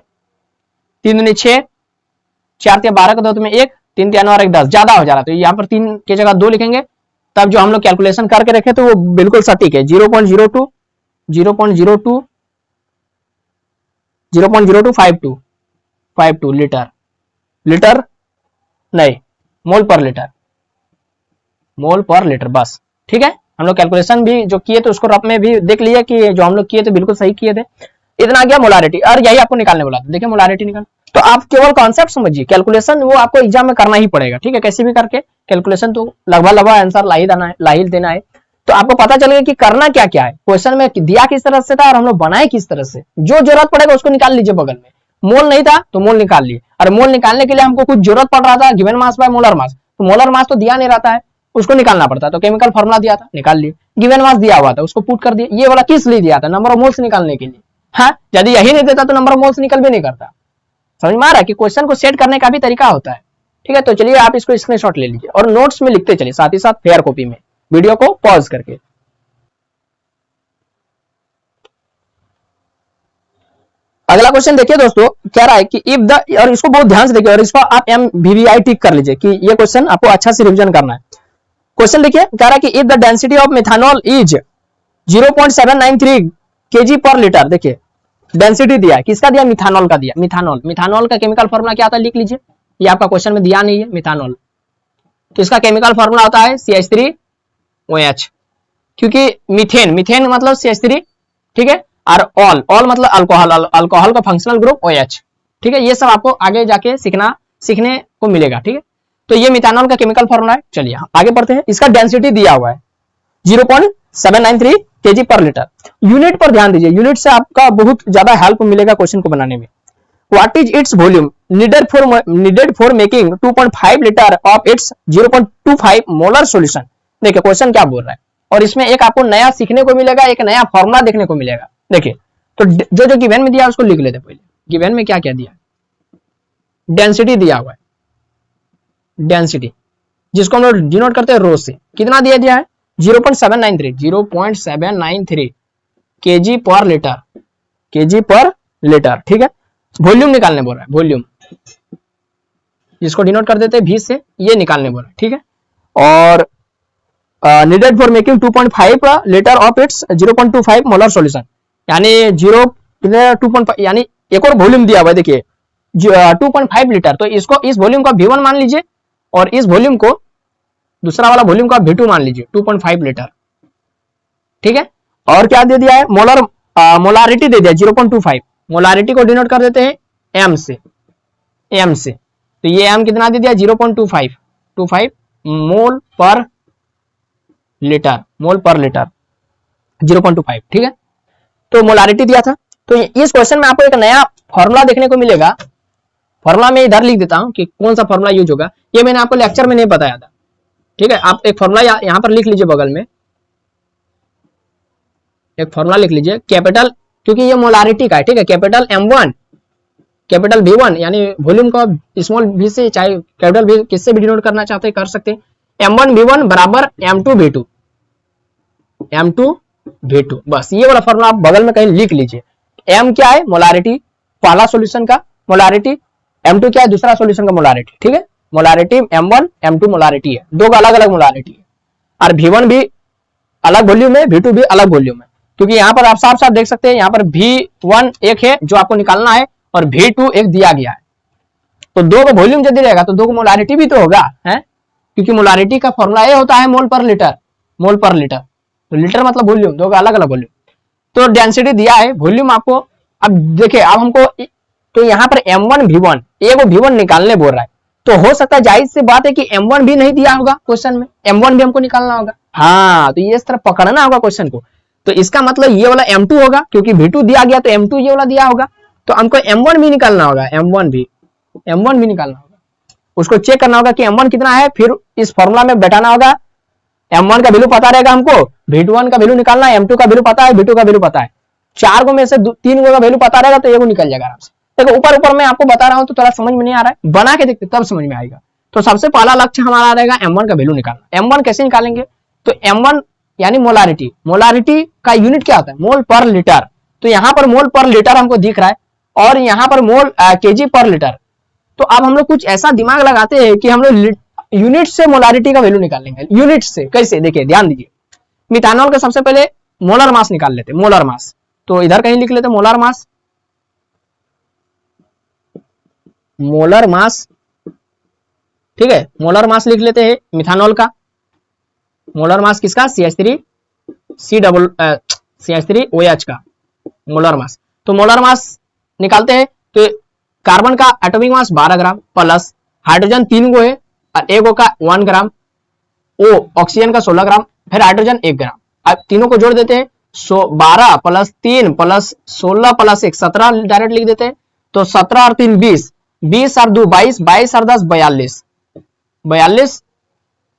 3 दूनी 6, 4 या 12 का 2 में 1, 3 3 और 1 10, ज्यादा हो जा रहा है तो यहाँ पर 3 की जगह 2 लिखेंगे, तब जो हम लोग कैलकुलेशन करके रखे तो वो बिल्कुल सटीक है 0.02 0.0252 लीटर नहीं मोल पर लीटर बस, ठीक है। हम लोग कैलकुलेशन भी जो किए थे उसको रफ में भी देख लिया कि जो हम लोग किए थे बिल्कुल सही किए थे। इतना गया मोलारिटी, और यही आपको निकालने बोला था, देखिए मोलारिटी निकाल, तो आप केवल कॉन्सेप्ट समझिए, कैलकुलेशन वो आपको एग्जाम में करना ही पड़ेगा, ठीक है, कैसे भी करके कैलकुलेशन तो लगभग आंसर ला ही देना है। तो आपको पता चलेगा कि करना क्या क्या है, क्वेश्चन में दिया किस तरह से था और हम लोग बनाए किस तरह से, जो जरूरत पड़ेगा उसको निकाल लीजिए बगल में। मोल नहीं था तो मोल निकाल लिए, और मोल निकालने के लिए हमको कुछ जरूरत पड़ रहा था given mass by molar mass, तो मोलर मास तो दिया नहीं रहता है, उसको निकालना पड़ता है, तो केमिकल फार्मूला दिया था निकाल लिए, गिवन मास दिया हुआ था उसको पुट कर दिया, ये वाला किस लिए दिया था, नंबर ऑफ मोल्स निकालने के लिए। हाँ, यदि यही नहीं देता तो नंबर ऑफ मोल्स निकल भी नहीं करता। समझ में आ रहा है कि क्वेश्चन को सेट करने का भी तरीका होता है, ठीक है। तो चलिए आप इसको स्क्रीनशॉट ले लीजिए और नोट्स में लिखते चलिए, साथ ही साथ फेयर कॉपी में, वीडियो को पॉज करके। अगला क्वेश्चन देखिए दोस्तों, कह रहा है कि इफ द, और इसको बहुत ध्यान से देखिए और इसको आप MVVI टिक कर लीजिए कि ये क्वेश्चन आपको अच्छा से रिवीजन करना है। क्वेश्चन देखिए, कह रहा है कि if the density of methanol is 0.793 kg पर लीटर, देखिए डेंसिटी दिया है, किसका दिया, मिथानॉल का दिया, मिथानॉल का केमिकल फॉर्मूला क्या होता है लिख लीजिए, ये आपका क्वेश्चन में दिया नहीं है मिथानॉल, तो इसका केमिकल फॉर्मूला होता है CH3OH, क्योंकि मीथेन मतलब CH3, ठीक है, और ऑल मतलब अल्कोहल का फंक्शनल ग्रुप OH, ठीक है। ये सब आपको आगे जाके सीखने को मिलेगा, ठीक है। तो ये मिथानॉल का केमिकल फॉर्मूला है। चलिए आगे बढ़ते हैं, इसका डेंसिटी दिया हुआ है 0.793 kg पर लीटर। यूनिट पर ध्यान दीजिए, यूनिट से आपका बहुत ज्यादा हेल्प मिलेगा क्वेश्चन को बनाने में। What is its volume needed for making 2.5 litre of its 0.25 molar solution. देखिए क्वेश्चन क्या बोल रहा है, और इसमें एक आपको नया सीखने को मिलेगा, एक नया फॉर्मूला देखने को मिलेगा। देखिए तो जो गिवन में दिया उसको लिख लेते पहले, गिवन में क्या क्या दिया, डेंसिटी दिया हुआ है, डेंसिटी जिसको हम लोग डिनोट करते हैं रो से, कितना दिया है 0.793 kg पर लीटर, ठीक है। वॉल्यूम निकालने बोल रहा है, वॉल्यूम जिसको डिनोट कर देते हैं V से, ये निकालने बोल रहा है, ठीक है। और needed for making 2.5 litre of its 0.25 molar solution, यानी 2.5 यानी एक और वॉल्यूम दिया हुआ है, देखिए 2.5 लीटर, तो इसको इस वॉल्यूम का V1 मान लीजिए और इस वॉल्यूम को दूसरा वाला वॉल्यूम का V2 मान लीजिए 2.5 लीटर, ठीक है। और क्या दे दिया है, मोलारिटी दे दिया 0.25, मोलारिटी को डिनोट कर देते हैं M से, तो ये M कितना दे दिया 0.25 मोल पर लीटर 0.25, ठीक है। तो मोलारिटी दिया था, तो इस क्वेश्चन में आपको एक नया फॉर्मूला देखने को मिलेगा। फॉर्मूला में इधर लिख देता हूं कि कौन सा फॉर्मूला यूज होगा, ये मैंने आपको लेक्चर में नहीं बताया था, ठीक है। आप एक फॉर्मूला यहां पर लिख लीजिए, बगल में एक फॉर्मूला लिख लीजिए, कैपिटल, क्योंकि ये मोलारिटी का है, ठीक है, कैपिटल M1 कैपिटल V1, यानी वॉल्यूम को स्मॉल v से चाहे कैपिटल V किससे भी डिनोट करना चाहते हैं कर सकते हैं। M1 V1 बराबर M2 V2, बस ये वाला फॉर्मूला आप बगल में कहीं लिख लीजिए। M क्या है, मोलारिटी, पहला सॉल्यूशन का मोलारिटी, M2 क्या है, दूसरा सॉल्यूशन का मोलारिटी, ठीक है। मोलारिटी M1 M2 मोलारिटी है, दो अलग अलग मोलारिटी है, और V1 भी अलग वॉल्यूम है, V2 भी अलग वॉल्यूम है, क्योंकि यहाँ पर आप साफ साफ देख सकते हैं, यहाँ पर V1 एक है जो आपको निकालना है और V2 एक दिया गया है, तो दो को वॉल्यूम यदि रहेगा तो दो को मोलारिटी भी तो होगा, है, क्योंकि मोलारिटी का फॉर्मूला ये होता है मोल पर लीटर, तो लीटर मतलब वॉल्यूम, दो का अलग अलग वॉल्यूम। तो डेंसिटी दिया है, वॉल्यूम आपको, अब देखिए अब हमको, तो यहाँ पर M1 V1, एक V1 निकालने बोल रहा है, तो हो सकता है जाहिर सी बात है कि M1 भी नहीं दिया होगा क्वेश्चन में, M1 भी हमको निकालना होगा, हाँ, तो ये इस तरह पकड़ना होगा क्वेश्चन को, तो इसका मतलब ये वाला M2 होगा, क्योंकि V2 दिया गया तो M2 ये वाला दिया होगा, तो हमको M1 भी निकालना होगा, M1 भी निकालना होगा, उसको चेक करना होगा कि M1 कितना है, फिर इस फॉर्मूला में बैठाना होगा M1 का वैल्यू पता रहेगा हमको, V21 का वैल्यू निकालना है, M2 का वैल्यू पता है, V2 का वैल्यू पता है, 4 को में से 3 को का वैल्यू पता रहेगा तो ये निकल जाएगा आराम से। देखो ऊपर ऊपर मैं आपको बता रहा हूं तो थोड़ा समझ में नहीं आ रहा है, बना के देखते तब समझ में आएगा। तो सबसे पहला लक्ष्य हमारा रहेगा M1 का वैल्यू निकालना। M1 कैसे निकालेंगे, तो M1 यानी मोलारिटी, मोलारिटी का यूनिट क्या होता है, मोल पर लीटर। तो यहाँ पर मोल पर लीटर हमको दिख रहा है और यहाँ पर मोल केजी पर लीटर। तो अब हम लोग कुछ ऐसा दिमाग लगाते हैं कि हम लोग यूनिट से मोलारिटी का वैल्यू निकालेंगे। यूनिट से कैसे, देखिए ध्यान दीजिए, मिथानॉल का सबसे पहले मोलर मास निकाल लेते, मोलर मास। तो इधर कहीं लिख लेते मोलर मास, मोलर मास, ठीक है, मोलर मास लिख लेते हैं मिथानॉल का। मोलर मास किसका, CH3OH का मोलर मास। तो मोलर मास निकालते हैं तो कार्बन का atomic mass 12 gram plus hydrogen 3 गो है और एक का 1 ग्राम, ओ ऑक्सीजन का 16 ग्राम, फिर हाइड्रोजन 1 ग्राम। अब तीनों को जोड़ देते हैं, 12 प्लस 3 प्लस 16 प्लस 1 17 डायरेक्ट लिख देते हैं। तो 17 और 3 20, 20 और 2 22, 22 और 10 42, 42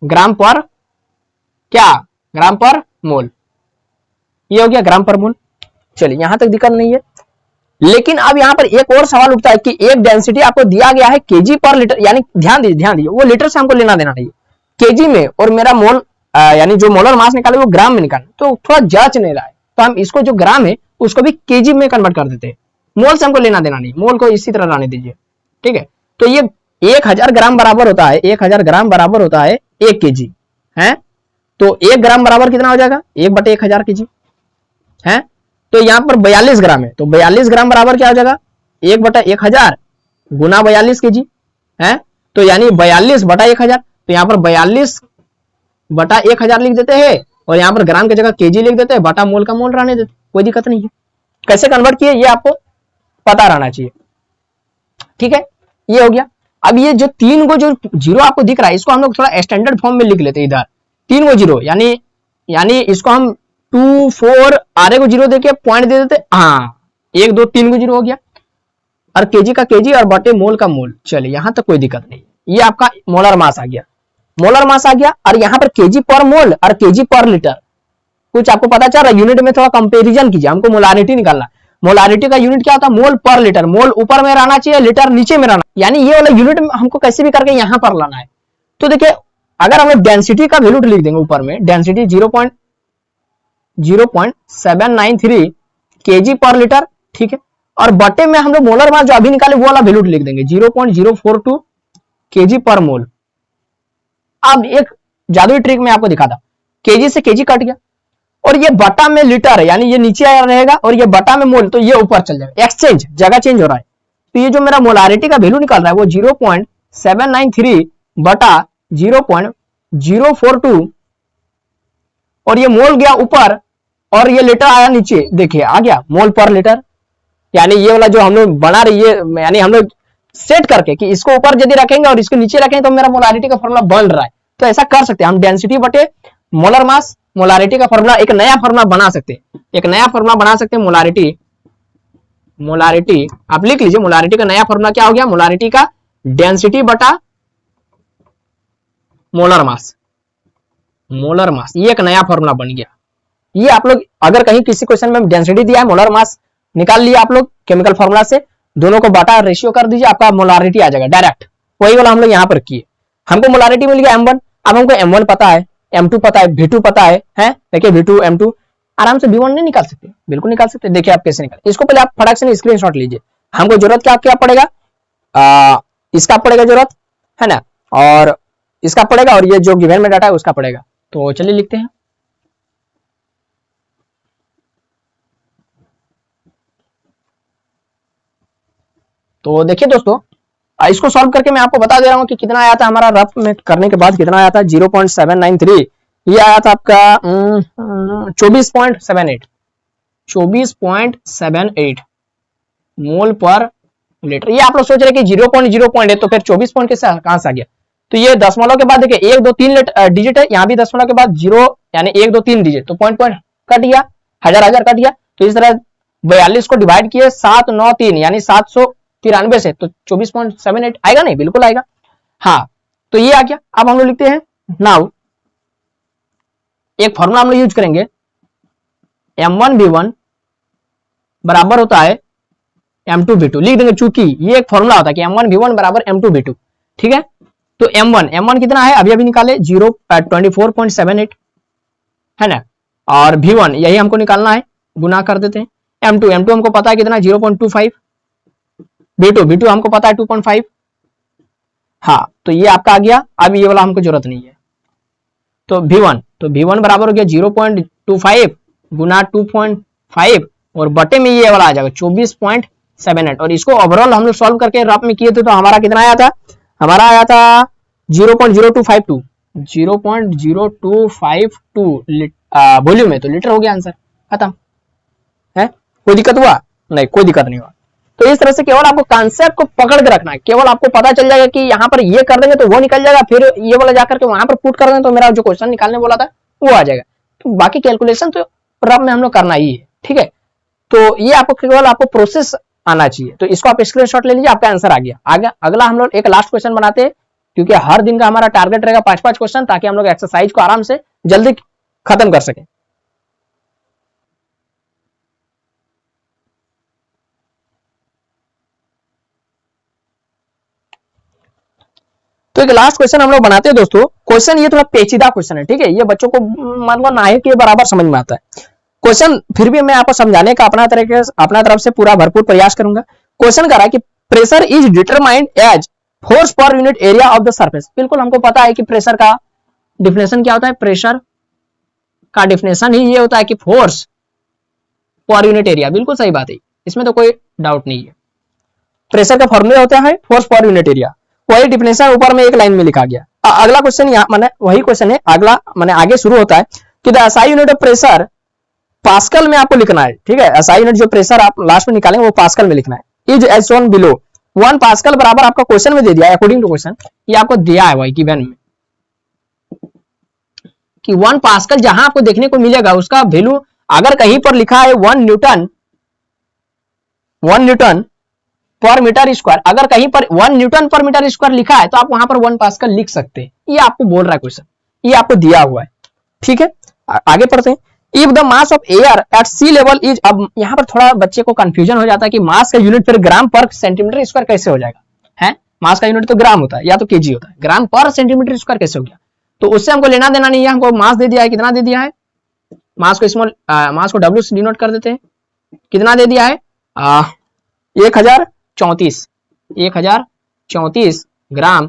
ग्राम पर क्या, ग्राम पर मोल। ये हो गया ग्राम पर मोल। चलिए यहां तक दिक्कत नहीं है, लेकिन अब यहां पर एक और सवाल उठता है कि एक डेंसिटी आपको दिया गया है केजी पर लीटर, यानी ध्यान दीजिए वो लीटर से हमको लेना देना नहीं, केजी में, और मेरा मोल यानी जो मोलर मास निकाले वो ग्राम में निकाले, तो थोड़ा जच नहीं रहा है। तो हम इसको जो ग्राम है उसको भी केजी में कन्वर्ट कर देते हैं, मोल से हमको लेना देना नहीं, मोल को इसी तरह रहने दीजिए, ठीक है। तो ये 1000 ग्राम बराबर होता है, 1000 ग्राम बराबर होता है 1 केजी है। तो 1 ग्राम बराबर कितना हो जाएगा, 1/1000 केजी है। तो यहाँ पर 42 ग्राम है, तो 42 ग्राम बराबर क्या हो जाएगा, 1/1000 गुना 42 केजी है। तो यानी 42/1000, तो यहाँ पर 42/1000 लिख देते हैं और यहाँ पर ग्राम की जगह केजी लिख देते हैं, बटा मोल का मोल रहने देते, कोई दिक्कत नहीं है। कैसे कन्वर्ट किए ये आपको पता रहना चाहिए, ठीक है। ये हो गया। अब ये जो 3 गो जो जीरो आपको दिख रहा है इसको हम लोग थोड़ा स्टैंडर्ड फॉर्म में लिख लेते हैं। इधर 3 गो जीरो यानी इसको हम 2 4 आधे को जीरो देके पॉइंट दे देते, हाँ 1 2 3 को जीरो हो गया, और केजी का केजी और बटे मोल का मोल। चलिए यहां तक कोई दिक्कत नहीं, ये आपका मोलर मास आ गया, मोलर मास आ गया। और यहाँ पर केजी पर मोल और केजी पर लीटर कुछ आपको पता चल रहा है। यूनिट में थोड़ा कंपेरिजन कीजिए, हमको मोलारिटी निकालना। मोलारिटी का यूनिट क्या होता है, मोल पर लीटर, मोल ऊपर में रहना चाहिए, लीटर नीचे में रहना, यानी ये वाला यूनिट हमको कैसे भी करके यहां पर लाना है। तो देखिए अगर हम लोग डेंसिटी का वैल्यू लिख देंगे ऊपर में, डेंसिटी 0.793 केजी पर लीटर, ठीक है। और बटे में हम लोग मोलर मास जो अभी निकाले वो वाला वैल्यू लिख देंगे 0.042 केजी पर मोल। अब एक जादुई ट्रिक में आपको दिखा था, केजी से केजी कट गया और ये बटा में लीटर है, यानी ये नीचे आया रहेगा और ये बटा में मोल, तो ये ऊपर चल जाएगा, एक्सचेंज जगह चेंज हो रहा है। तो ये जो मेरा मोलारिटी का वैल्यू निकल रहा है वो 0.793 बटा 0.042 और ये मोल गया ऊपर और ये लीटर आया नीचे, देखिए आ गया मोल पर लीटर। यानी ये वाला जो हम लोग बना रही है, यानी हम लोग सेट करके कि इसको ऊपर यदि रखेंगे और इसको नीचे रखेंगे तो मेरा मोलारिटी का फॉर्मूला बन रहा है। तो ऐसा कर सकते हैं हम, डेंसिटी बटे मोलर मास, मोलारिटी का फॉर्मूला एक नया फॉर्मूला बना सकते हैं, एक नया फॉर्मूला बना सकते हैं। मोलारिटी आप लिख लीजिए, मोलारिटी का नया फॉर्मूला क्या हो गया, मोलारिटी का डेंसिटी बटा मोलर मास, मोलर मास, ये एक नया फॉर्मूला बन गया। ये आप लोग अगर कहीं किसी क्वेश्चन में डेंसिटी दिया है, मोलर मास निकाल लिया आप लोग केमिकल फॉर्मूला से, दोनों को बाटा रेशियो कर दीजिए, आपका मोलारिटी आ जाएगा डायरेक्ट। वही वाला हम लोग यहाँ पर किए, हमको मोलारिटी मिल गया M1। अब हमको M1 पता है, M2 पता है, V2 पता है, देखिए V2 M2 आराम से V1 नहीं निकाल सकते, बिल्कुल निकाल सकते। देखिए आप कैसे निकाल, इसको पहले आप फटाक से स्क्रीनशॉट लीजिए। हमको जरूरत क्या पड़ेगा, इसका पड़ेगा जरूरत है ना, और इसका पड़ेगा, और ये जो गिवन में डाटा है उसका पड़ेगा। तो चलिए लिखते हैं, तो देखिए दोस्तों इसको सॉल्व करके मैं आपको बता दे रहा हूं कि कितना आया था हमारा, रफ में करने के बाद कितना आया था 0.793, ये आया था आपका 24.78 मोल पर लीटर। ये आप लोग सोच रहे कि 0.0 है तो फिर 24 पॉइंट कैसे कहां से आ गया। तो ये दशमलव के बाद देखिए 1 2 3 डिजिट है, यहाँ भी दशमलव के बाद 0 यानी 1 2 3 डिजिट, तो पॉइंट कट गया, हजार कट गया। तो इस तरह 42 को डिवाइड किए 793 यानी 793 से, तो 24.78 आएगा, नहीं बिल्कुल आएगा। हाँ तो ये आ गया। अब हम लोग लिखते हैं नाउ एक फॉर्मूला हम लोग यूज करेंगे, m1v1 बराबर होता है m2v2 लिख देंगे, चूंकि ये एक फॉर्मूला होता है कि m1v1 बराबर m2v2, ठीक है। तो m1 कितना है, अभी निकाले 24.78 है ना, और v1 यही हमको निकालना है, गुना कर देते हैं। m2 हमको पता है कितना 0.25, v2 हमको पता है 2.5। हाँ, तो ये आपका आ गया। अब ये वाला हमको जरूरत नहीं है। तो v1 बराबर हो गया 0.25 गुना 2.5 और बटे में ये वाला आ जाएगा 24.78। और इसको ओवरऑल हम लोग सॉल्व करके रफ में किए थे तो हमारा कितना आया था, हमारा आया था 0.0252 वॉल्यूम में, तो लीटर हो गया आंसर, खत्म है। कोई दिक्कत हुआ नहीं, कोई दिक्कत नहीं हुआ। तो इस तरह से केवल आपको कॉन्सेप्ट को पकड़ के रखना है, केवल आपको पता चल जाएगा कि यहाँ पर ये कर देंगे तो वो निकल जाएगा, फिर ये वाला जाकर के वहां पर पुट कर देंगे तो मेरा जो क्वेश्चन निकालने बोला था वो आ जाएगा। तो बाकी कैलकुलेशन तो रफ में हम लोग करना ही है, ठीक है। तो ये आपको केवल आपको प्रोसेस आना चाहिए। तो इसको आप स्क्रीनशॉट ले लीजिए, आपका आंसर आ गया। आगे अगला हम लोग एक लास्ट क्वेश्चन बनाते हैं, क्योंकि हर दिन का हमारा टारगेट रहेगा 5-5 क्वेश्चन, ताकि हम लोग एक्सरसाइज को आराम से जल्दी खत्म कर सके। तो एक लास्ट क्वेश्चन हम लोग बनाते हैं दोस्तों। क्वेश्चन ये थोड़ा पेचीदा क्वेश्चन है, ठीक है, ये बच्चों को मतलब नायक के बराबर समझ में आता है क्वेश्चन, फिर भी मैं आपको समझाने का अपना तरफ से पूरा भरपूर प्रयास करूंगा। क्वेश्चन कह रहा है कि pressure is determined as force per unit area of the surface. बिल्कुल हमको पता है कि प्रेशर का डिफिनेशन क्या होता है, प्रेशर का डिफिनेशन ही ये होता है कि फोर्स पर यूनिट एरिया। बिल्कुल सही बात है, इसमें तो कोई डाउट नहीं है। प्रेशर का फॉर्मूला होता है फोर्स पर यूनिट एरिया, वही डिफिनेशन ऊपर में एक लाइन में लिखा गया। अगला क्वेश्चन यहाँ माने वही क्वेश्चन है, अगला माने आगे शुरू होता है कि the SI unit of pressure pascal में आपको लिखना है, ठीक है। एसआई यूनिट जो प्रेशर आप लास्ट में निकालेंगे वो पास्कल में लिखना है। Is as shown below 1 pascal बराबर आपका क्वेश्चन में दे दिया है, अकॉर्डिंग टू क्वेश्चन ये आपको दिया है वही गिवन में कि 1 पास्कल जहां आपको देखने को मिलेगा उसका वैल्यू अगर कहीं पर लिखा है 1 न्यूटन पर मीटर स्क्वायर, अगर कहीं पर 1 न्यूटन पर मीटर स्क्वायर लिखा है तो आप वहां पर 1 पास्कल लिख सकते हैं। ये आपको बोल रहा है क्वेश्चन, ये आपको दिया हुआ है, ठीक है। आगे पढ़ते हैं। If the mass of air at sea level is, अब यहाँ पर थोड़ा बच्चे को कंफ्यूजन हो जाता है कि मास का यूनिट फिर ग्राम पर सेंटीमीटर स्क्वायर कैसे हो जाएगा, है मास का यूनिट तो ग्राम होता है या तो केजी होता है, ग्राम पर सेंटीमीटर स्क्वायर कैसे हो गया। तो उससे हमको लेना देना नहीं है, हमको मास दे दिया है, कितना दे दिया है, मास को स्मॉल मास को डब्ल्यू से डिनोट कर देते हैं, कितना दे दिया है 1034 ग्राम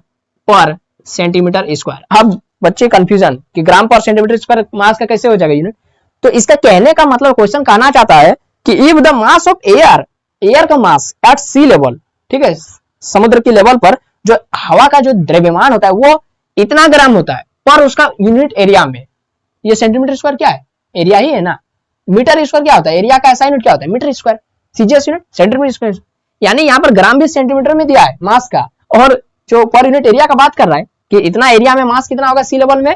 पर सेंटीमीटर स्क्वायर। अब बच्चे कंफ्यूजन कि ग्राम पर सेंटीमीटर स्क्वायर मास का कैसे हो जाएगा यूनिट। तो इसका कहने का मतलब क्वेश्चन कहना चाहता है कि if the mass of air का मास एट सी लेवल, ठीक है, समुद्र के लेवल पर जो हवा का जो द्रव्यमान होता है वो इतना ग्राम होता है पर उसका यूनिट एरिया में, ये सेंटीमीटर स्क्वायर क्या है, एरिया ही है ना। मीटर स्क्वायर क्या होता है, एरिया का ऐसा यूनिट क्या होता है, metre square, CGS unit centimetre square. यानी यहाँ पर ग्राम भी सेंटीमीटर में दिया है मास का, और जो पर यूनिट एरिया का बात कर रहा है कि इतना एरिया में मास कितना होगा सी लेवल में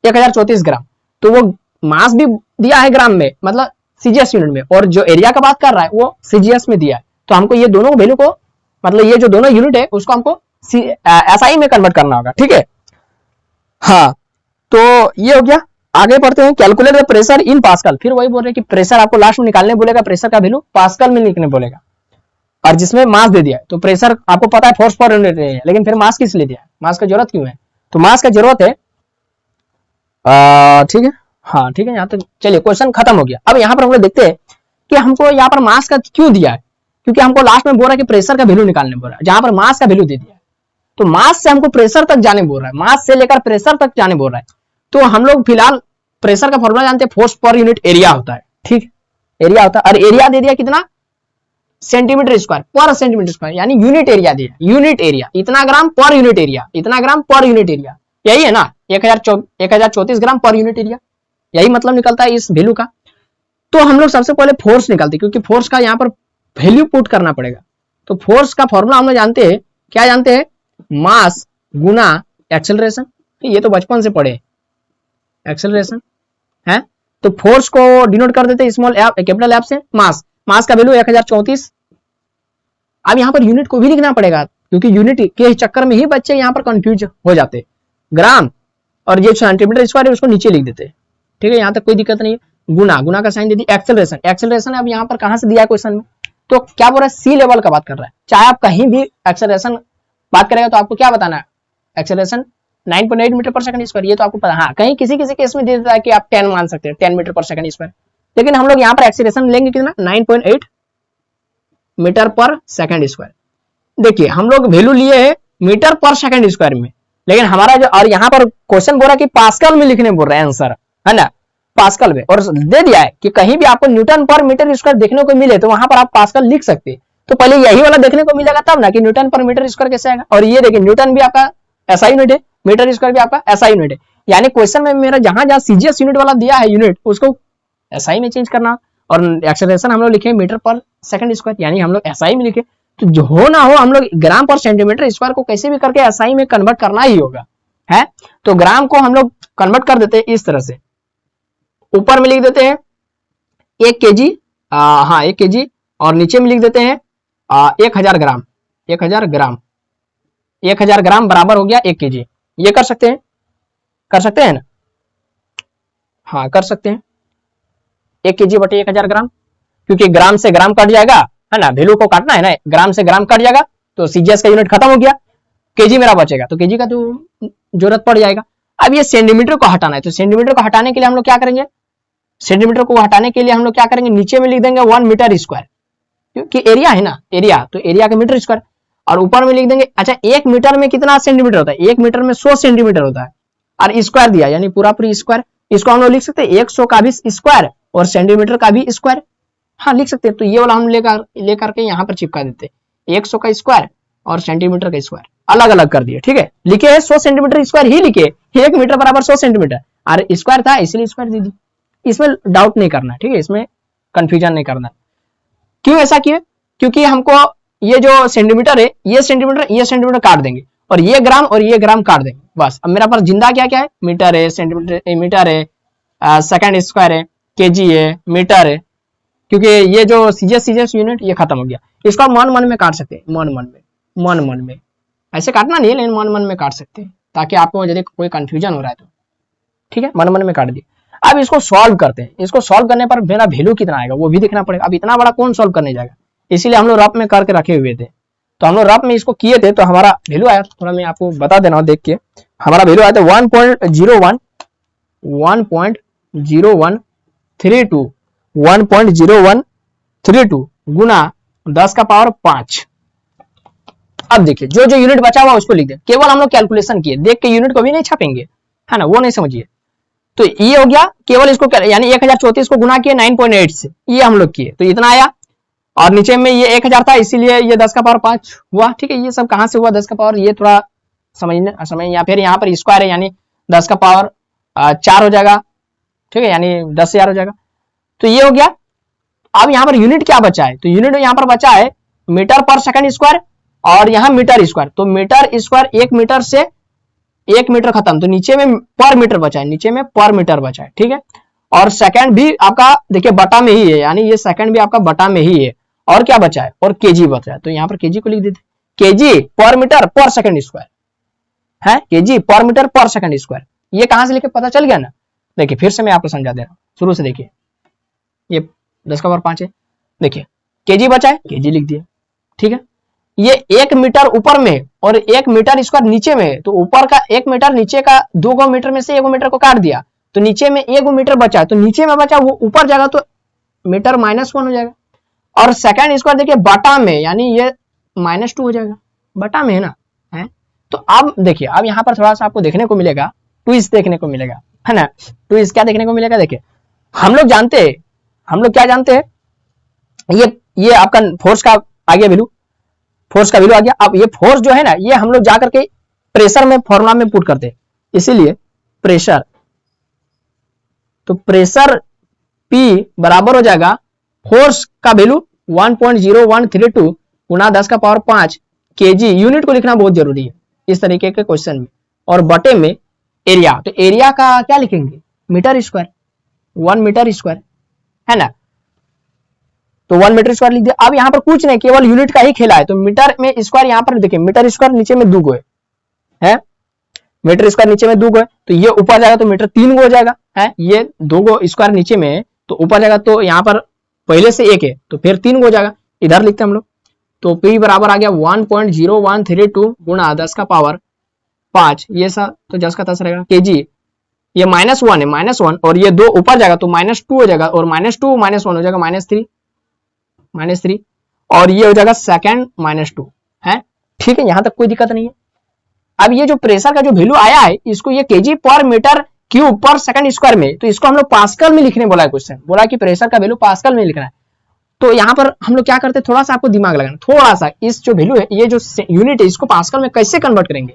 1034 ग्राम, तो वो मास भी दिया है ग्राम में मतलब सीजीएस यूनिट में, और जो एरिया का बात कर रहा है वो सीजीएस में दिया है। तो हमको ये दोनों वैल्यू को मतलब ये जो दोनों यूनिट है उसको हमको एसआई में कन्वर्ट करना होगा, ठीक है। हाँ, तो ये हो गया। आगे बढ़ते हैं। Calculate the pressure in pascal, फिर वही बोल रहे हैं कि प्रेशर आपको लास्ट में निकालने बोलेगा, प्रेशर का वैल्यू पास्कल में लिखने बोलेगा, और जिसमें मास दे दिया है। तो प्रेशर आपको पता है फोर्स पर यूनिट है, लेकिन फिर मास किस लिए दिया है, मास का जरूरत क्यों है, तो मास का जरूरत है, ठीक है, हाँ ठीक है। यहाँ तक चलिए क्वेश्चन खत्म हो गया। अब यहाँ पर हम लोग देखते हैं कि हमको यहाँ पर मास का क्यों दिया है, क्योंकि हमको लास्ट में बोल रहा है कि प्रेशर का वैल्यू निकालने बोल रहा है, जहां पर मास का वैल्यू दे दिया है। तो मास से हमको प्रेशर तक जाने बोल रहा है, मास से लेकर प्रेशर तक जाने बोल रहा है। तो हम लोग फिलहाल प्रेशर का फॉर्मूला जानते हैं, फोर्स पर यूनिट एरिया होता है, ठीक, एरिया होता है, और एरिया दे दिया कितना सेंटीमीटर स्क्वायर पर सेंटीमीटर स्क्वायर, यानी यूनिट एरिया दिया, यूनिट एरिया इतना ग्राम पर यूनिट एरिया, इतना ग्राम पर यूनिट एरिया, यही है ना 1034 ग्राम पर यूनिट एरिया, यही मतलब निकलता है इस वैल्यू का। तो हम लोग सबसे पहले फोर्स निकालते, क्योंकि फोर्स का यहाँ पर वैल्यू पुट करना पड़ेगा। तो फोर्स का फॉर्मूला हम लोग जानते हैं, क्या जानते हैं, मास गुना एक्सेलरेशन, ये तो बचपन से पढ़े एक्सेलरेशन है। तो फोर्स को डिनोट कर देते स्मॉल कैपिटल एफ से, मास का वैल्यू 1034। अब यहाँ पर यूनिट को भी लिखना पड़ेगा, क्योंकि यूनिट के चक्कर में ही बच्चे यहाँ पर कंफ्यूज हो जाते। ग्राम और ये सेंटीमीटर स्क्वायर है उसको नीचे लिख देते हैं, ठीक है, यहाँ तक कोई दिक्कत नहीं है। गुना, गुना का साइन दे दी। एक्सेलरेशन, एक्सेलरेशन अब यहाँ पर कहां से दिया है क्वेश्चन में, तो क्या बोल रहा है, सी लेवल का बात कर रहा है। चाहे आप कहीं भी एक्सेलरेशन बात करेगा तो आपको क्या बताना है, एक्सेलरेशन 9.8 मीटर पर सेकंड स्क्वायर, ये तो आपको पता। हाँ, कहीं किसी किसी केस में दे देता है कि आप 10 मान सकते हैं, 10 मीटर पर सेकंड स्क्वायर, लेकिन हम लोग यहाँ पर एक्सेलरेशन लेंगे कितना, 9.8 मीटर पर सेकंड स्क्वायर। देखिए हम लोग वैल्यू लिए है मीटर पर सेकंड स्क्वायर में, लेकिन हमारा जो, और यहाँ पर क्वेश्चन बोल रहा है कि पास्कल में लिखने बोल रहा है आंसर, है ना, पास्कल में, और दे दिया है कि कहीं भी आपको न्यूटन पर मीटर स्क्वायर देखने को मिले तो वहां पर आप पास्कल लिख सकते हैं। तो पहले यही वाला देखने को मिलेगा तब ना कि न्यूटन पर मीटर स्क्वायर कैसे आएगा। और ये देखिए न्यूटन भी आपका ऐसा यूनिट है, मीटर स्क्वायर भी आपका ऐसा यूनिट है, यानी क्वेश्चन में मेरा जहां जहां सीजीएस यूनिट वाला दिया है यूनिट, उसको एसआई में चेंज करना। और एक्सेलरेशन हम लोग लिखे मीटर पर सेकंड स्क्वायर, यानी हम लोग एसआई में लिखे। तो जो हो ना हो हम लोग ग्राम पर सेंटीमीटर स्क्वायर को कैसे भी करके एसआई में कन्वर्ट करना ही होगा, है। तो ग्राम को हम लोग कन्वर्ट कर देते हैं इस तरह से, ऊपर में लिख देते हैं 1 केजी, हाँ 1 केजी, और नीचे में लिख देते हैं 1000 ग्राम, 1000 ग्राम, 1000 ग्राम बराबर हो गया 1 केजी। ये कर सकते हैं, कर सकते हैं ना, हाँ कर सकते हैं, 1 केजी बटे 1000 ग्राम, क्योंकि ग्राम से ग्राम कट जाएगा, है ना, वैल्यू को काटना है ना, ग्राम से ग्राम कट जाएगा तो सीजीएस का यूनिट खत्म हो गया, केजी मेरा बचेगा, तो केजी का तो जरूरत पड़ जाएगा। अब ये सेंटीमीटर को हटाना है, तो सेंटीमीटर को हटाने के लिए हम लोग क्या करेंगे, सेंटीमीटर को हटाने के लिए हम लोग क्या करेंगे, नीचे में लिख देंगे 1 मीटर स्क्वायर, क्योंकि एरिया है ना, एरिया, तो एरिया का मीटर स्क्वायर, और ऊपर में लिख देंगे, अच्छा 1 मीटर में कितना सेंटीमीटर होता है, 1 मीटर में 100 सेंटीमीटर होता है, और स्क्वायर दिया यानी पूरा पूरी स्क्वायर, इसको हम लोग लिख सकते हैं 100 का भी स्क्वायर और सेंटीमीटर का भी स्क्वायर, हाँ लिख सकते हैं। तो ये वाला हम लेकर के यहाँ पर चिपका देते हैं, 100 का स्क्वायर और सेंटीमीटर का स्क्वायर अलग अलग कर दिए, ठीक है, लिखे है 100 सेंटीमीटर स्क्वायर ही लिखे, 1 मीटर बराबर 100 सेंटीमीटर, और स्क्वायर था इसलिए स्क्वायर दे दी, इसमें डाउट नहीं करना, ठीक है, इसमें कंफ्यूजन नहीं करना। क्यों ऐसा किए, क्योंकि हमको ये जो सेंटीमीटर है, ये सेंटीमीटर काट देंगे, और ये ग्राम काट देंगे, बस। अब मेरा पास जिंदा क्या क्या है, मीटर है, सेंटीमीटर, मीटर है, सेकंड स्क्वायर है, केजी है, मीटर है, क्योंकि ये जो सीजीएस यूनिट ये खत्म हो गया। इसका मन में काट सकते हैं, मन में ऐसे काटना नहीं है, लेकिन मन में काट सकते हैं, ताकि आपको यदि कोई कंफ्यूजन हो रहा है तो, ठीक है, मन में काट दिए। अब इसको सॉल्व करते हैं, इसको सॉल्व करने पर मेरा वैल्यू कितना आएगा वो भी देखना पड़ेगा। अब इतना बड़ा कौन सॉल्व करने जाएगा, इसीलिए हम लोग रफ में करके रखे हुए थे। तो हम लोग रफ में इसको किए थे, तो हमारा वैल्यू आया, थोड़ा मैं आपको बता देना देख के, हमारा वैल्यू आया था 1.0132 गुना 10 का पावर 5। अब देखिए जो जो यूनिट बचा हुआ उसको लिख दे, केवल हम लोग कैलकुलेशन किए, देख के यूनिट को भी नहीं छापेंगे, है ना, वो नहीं समझिए। तो ये हो गया, केवल इसको यानी 1034 को गुना किए 9.8 से, ये हम लोग किए, तो इतना आया, और नीचे में ये 1000 था इसीलिए ये 10 का पावर 5 हुआ, ठीक है। ये सब कहां से हुआ 10 का पावर, ये थोड़ा समझ, या फिर यहाँ पर स्क्वायर है यानी 10 का पावर 4 हो जाएगा, ठीक है, यानी 10,000 हो जाएगा। तो ये हो गया। अब यहाँ पर यूनिट क्या बचा है, तो यूनिट यहाँ पर बचा है मीटर पर सेकंड स्क्वायर, और यहाँ मीटर स्क्वायर, तो मीटर स्क्वायर 1 मीटर से 1 मीटर खत्म, तो नीचे में पर मीटर बचा है, नीचे में पर मीटर बचा है, ठीक है। और सेकंड भी आपका देखिए बटा में ही है, यानी ये सेकंड भी आपका बटा में ही है, और क्या बचा है, और केजी बचा है, तो यहाँ पर केजी को लिख देते, केजी पर मीटर पर सेकंड स्क्वायर है, केजी पर मीटर पर सेकंड स्क्वायर। ये कहां से लेके पता चल गया ना, देखिए फिर से मैं आपको समझा दे रहा हूं, शुरू से देखिए, ये 10 का पावर 5 है, देखिए केजी बचा है, केजी लिख दिया, ठीक है। ये 1 मीटर ऊपर में और 1 मीटर स्क्वायर नीचे में, तो ऊपर का 1 मीटर, नीचे का 2 मीटर में से 1 मीटर को काट दिया, तो नीचे में 1 मीटर बचा, तो नीचे में बचा वो ऊपर जाएगा तो मीटर -1 हो जाएगा। और सेकंड स्क्वायर देखिए बटा में, यानी ये -2 हो जाएगा, बटा में है ना, है। तो अब देखिए, अब यहाँ पर थोड़ा सा आपको देखने को मिलेगा, ट्विस्ट देखने को मिलेगा, है ना। ट्विस्ट क्या देखने को मिलेगा, देखिए हम लोग क्या जानते हैं, ये आपका फोर्स का आ गया वैल्यू, फोर्स का वैल्यू आ गया। अब ये फोर्स जो है ना, ये हम लोग जाकर के प्रेशर में फॉर्मूला में पुट करते हैं, इसीलिए प्रेशर, तो प्रेशर P बराबर हो जाएगा फोर्स का वैल्यू 1.0132 गुना 10 का पावर 5 केजी, यूनिट को लिखना बहुत जरूरी है इस तरीके के क्वेश्चन में, और बटे में एरिया, तो एरिया का क्या लिखेंगे, मीटर स्क्वायर, 1 मीटर स्क्वायर, है ना, तो 1 मीटर स्क्वायर लिख दिया। अब यहाँ पर कुछ नहीं, केवल यूनिट का ही खेला है, तो मीटर में स्क्वायर, यहाँ पर देखिए मीटर स्क्वायर नीचे में 2 है, मीटर स्क्वायर नीचे में 2 गो है तो ये ऊपर जाएगा तो मीटर 3 गो हो जाएगा है, ये 2 गो स्क्वायर नीचे में है तो ऊपर जाएगा तो यहाँ पर पहले से 1 है तो फिर 3 गो हो जाएगा, इधर लिखते हैं हम लोग। तो P बराबर आ गया 1.0132 गुणा 10 का पावर 5, ये सा तो 10 का 10 रहेगा केजी। ये -1 है, -1 और ये 2 ऊपर जाएगा तो -2 हो जाएगा और -2 -1 हो जाएगा -3 और ये हो जाएगा सेकंड -2 है, ठीक है, यहां तक कोई दिक्कत नहीं है। अब ये जो प्रेशर का जो वैल्यू आया है इसको ये केजी पर मीटर क्यूब पर सेकंड स्क्वायर में, तो इसको हम लोग पास्कल में लिखने बोला है, क्वेश्चन बोला कि प्रेशर का वैल्यू पास्कल में लिखना है। तो यहाँ पर हम लोग क्या करते हैं, थोड़ा सा आपको दिमाग लगाना, थोड़ा सा इस जो वैल्यू है ये जो यूनिट है इसको पास्कल में कैसे कन्वर्ट करेंगे।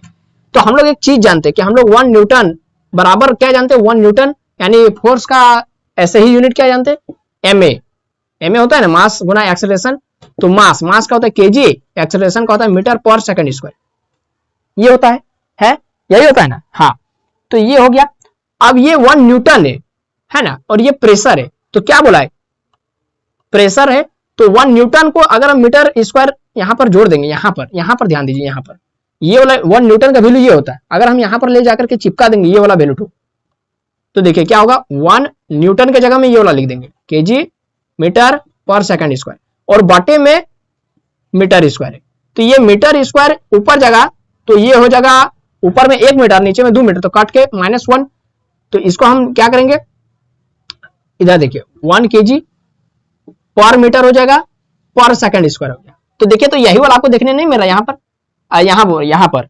तो हम लोग एक चीज जानते हैं कि हम लोग 1 न्यूटन बराबर क्या जानते हैं, 1 न्यूटन यानी फोर्स का ऐसे ही यूनिट क्या जानते हैं, एमए होता है ना, मास गुना एक्सेलरेशन। तो मास का होता है केजी, एक्सेलरेशन का होता है मीटर पर सेकंड स्क्वायर, ये होता है यही होता है ना। हाँ तो ये हो गया। अब ये 1 न्यूटन है ना, और ये प्रेशर है, तो क्या बोला है, प्रेशर है तो 1 न्यूटन को अगर हम मीटर स्क्वायर यहां पर जोड़ देंगे, यहां पर ध्यान दीजिए, यहां पर ये वाला 1 न्यूटन का वैल्यू ये होता है, अगर हम यहां पर ले जाकर के चिपका देंगे ये वाला वैल्यू तो देखिए क्या होगा, 1 न्यूटन के जगह में ये वाला लिख देंगे केजी मीटर पर सेकंड स्क्वायर और बटे में मीटर स्क्वायर है। तो ये मीटर स्क्वायर ऊपर जगह तो ये हो जाएगा ऊपर में 1 मीटर नीचे में 2 मीटर तो काट के -1, तो इसको हम क्या करेंगे, इधर देखिए 1 केजी पर मीटर हो जाएगा पर सेकंड स्क्वायर हो गया। तो देखिए तो यही वाला आपको देखने नहीं मिला यहाँ पर, यहाँ पर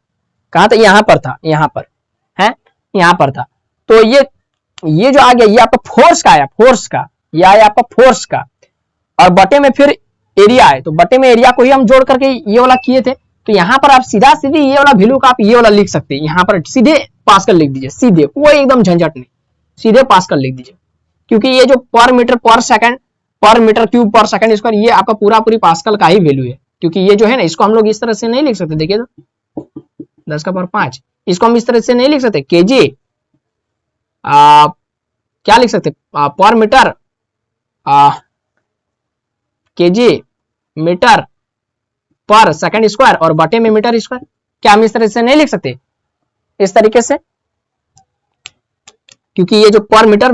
कहाँ था, यहाँ पर था, यहाँ पर है, यहाँ पर था। तो ये जो आ गया ये आपका फोर्स का आया, ये आया आपका फोर्स का, और बटे में फिर एरिया है, तो बटे में एरिया को ही हम जोड़ करके ये वाला किए थे। तो यहाँ पर आप सीधा सीधी ये वाला वैल्यू का आप ये वाला लिख सकते हैं, यहाँ पर सीधे पास्कल लिख दीजिए, सीधे कोई एकदम झंझट नहीं, सीधे पास्कल लिख दीजिए, क्योंकि ये जो पर मीटर पर सेकंड पर मीटर क्यूब पर सेकंड स्क्वायर ये आपका पूरी पास्कल का ही वैल्यू है। क्योंकि ये जो है ना इसको हम लोग इस तरह से नहीं लिख सकते, देखिए तो 10 का पावर 5 इसको हम इस तरह से नहीं लिख सकते, केजी क्या लिख सकते पर मीटर केजी मीटर पर सेकंड स्क्वायर और बटे में मीटर स्क्वायर, क्या हम इस तरह से नहीं लिख सकते इस तरीके से, क्योंकि ये जो पर मीटर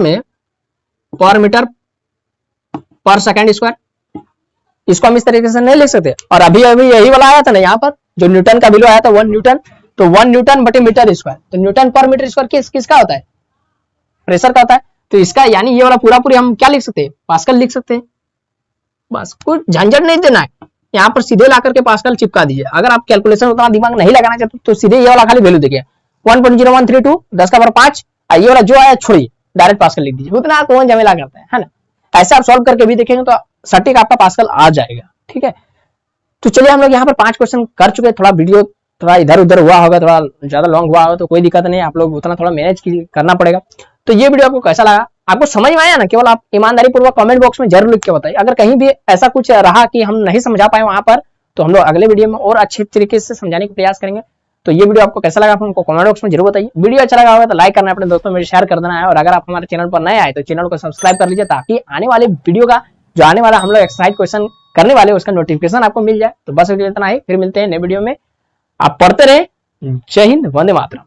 पर सेकंड स्क्वायर इसको हम इस तरीके से नहीं लिख सकते। और अभी यही वाला आया था ना, यहाँ पर जो न्यूटन का वैल्यू आया था 1 न्यूटन, तो 1 न्यूटन बटे मीटर स्क्वायर, तो न्यूटन पर मीटर स्क्वायर किसका होता है, प्रेशर का होता है। तो इसका यानी ये वाला पूरी हम क्या लिख सकते हैं, पास्कल लिख सकते हैं। बस कुछ झंझट नहीं देना है, यहाँ पर सीधे ला करके पास्कल चिपका दीजिए। अगर आप कैलकुलेशन उतना दिमाग नहीं लगाना चाहते तो सीधे ये वाला खाली वैल्यू देखिए 1.0132 10 का पावर 5, ये वाला जो आया छोड़िए, डायरेक्ट पास्कल लिख दीजिए, उतना कौन झमेला करता है ना। ऐसा आप सॉल्व करके भी देखेंगे तो सटीक आपका पास्कल आ जाएगा, ठीक है। तो चलिए हम लोग यहाँ पर 5 क्वेश्चन कर चुके हैं, थोड़ा वीडियो थोड़ा इधर उधर हुआ होगा, थोड़ा ज्यादा लॉन्ग हुआ होगा तो कोई दिक्कत नहीं, आप लोग उतना थोड़ा मैनेज करना पड़ेगा। तो ये वीडियो आपको कैसा लगा, आपको समझ में आया ना, केवल आप ईमानदारी पूर्वक कमेंट बॉक्स में जरूर लिख के बताइए। अगर कहीं भी ऐसा कुछ रहा कि हम नहीं समझा पाए वहां पर, तो हम लोग अगले वीडियो में और अच्छे तरीके से समझाने का प्रयास करेंगे। तो ये वीडियो आपको कैसा लगा आप हमको कमेंट बॉक्स में जरूर बताइए। वीडियो अच्छा लगा होगा तो लाइक करना, अपने दोस्तों में शेयर कर देना है, और अगर आप हमारे चैनल पर नए आए तो चैनल को सब्सक्राइब कर लीजिए, ताकि आने वाले वीडियो का जो आने वाला हम लोग एक्सरसाइज क्वेश्चन करने वाले उसका नोटिफिकेशन आपको मिल जाए। तो बस इतना ही, फिर मिलते हैं नए वीडियो में। आप पढ़ते रहे। जय हिंद, वंदे मातरम।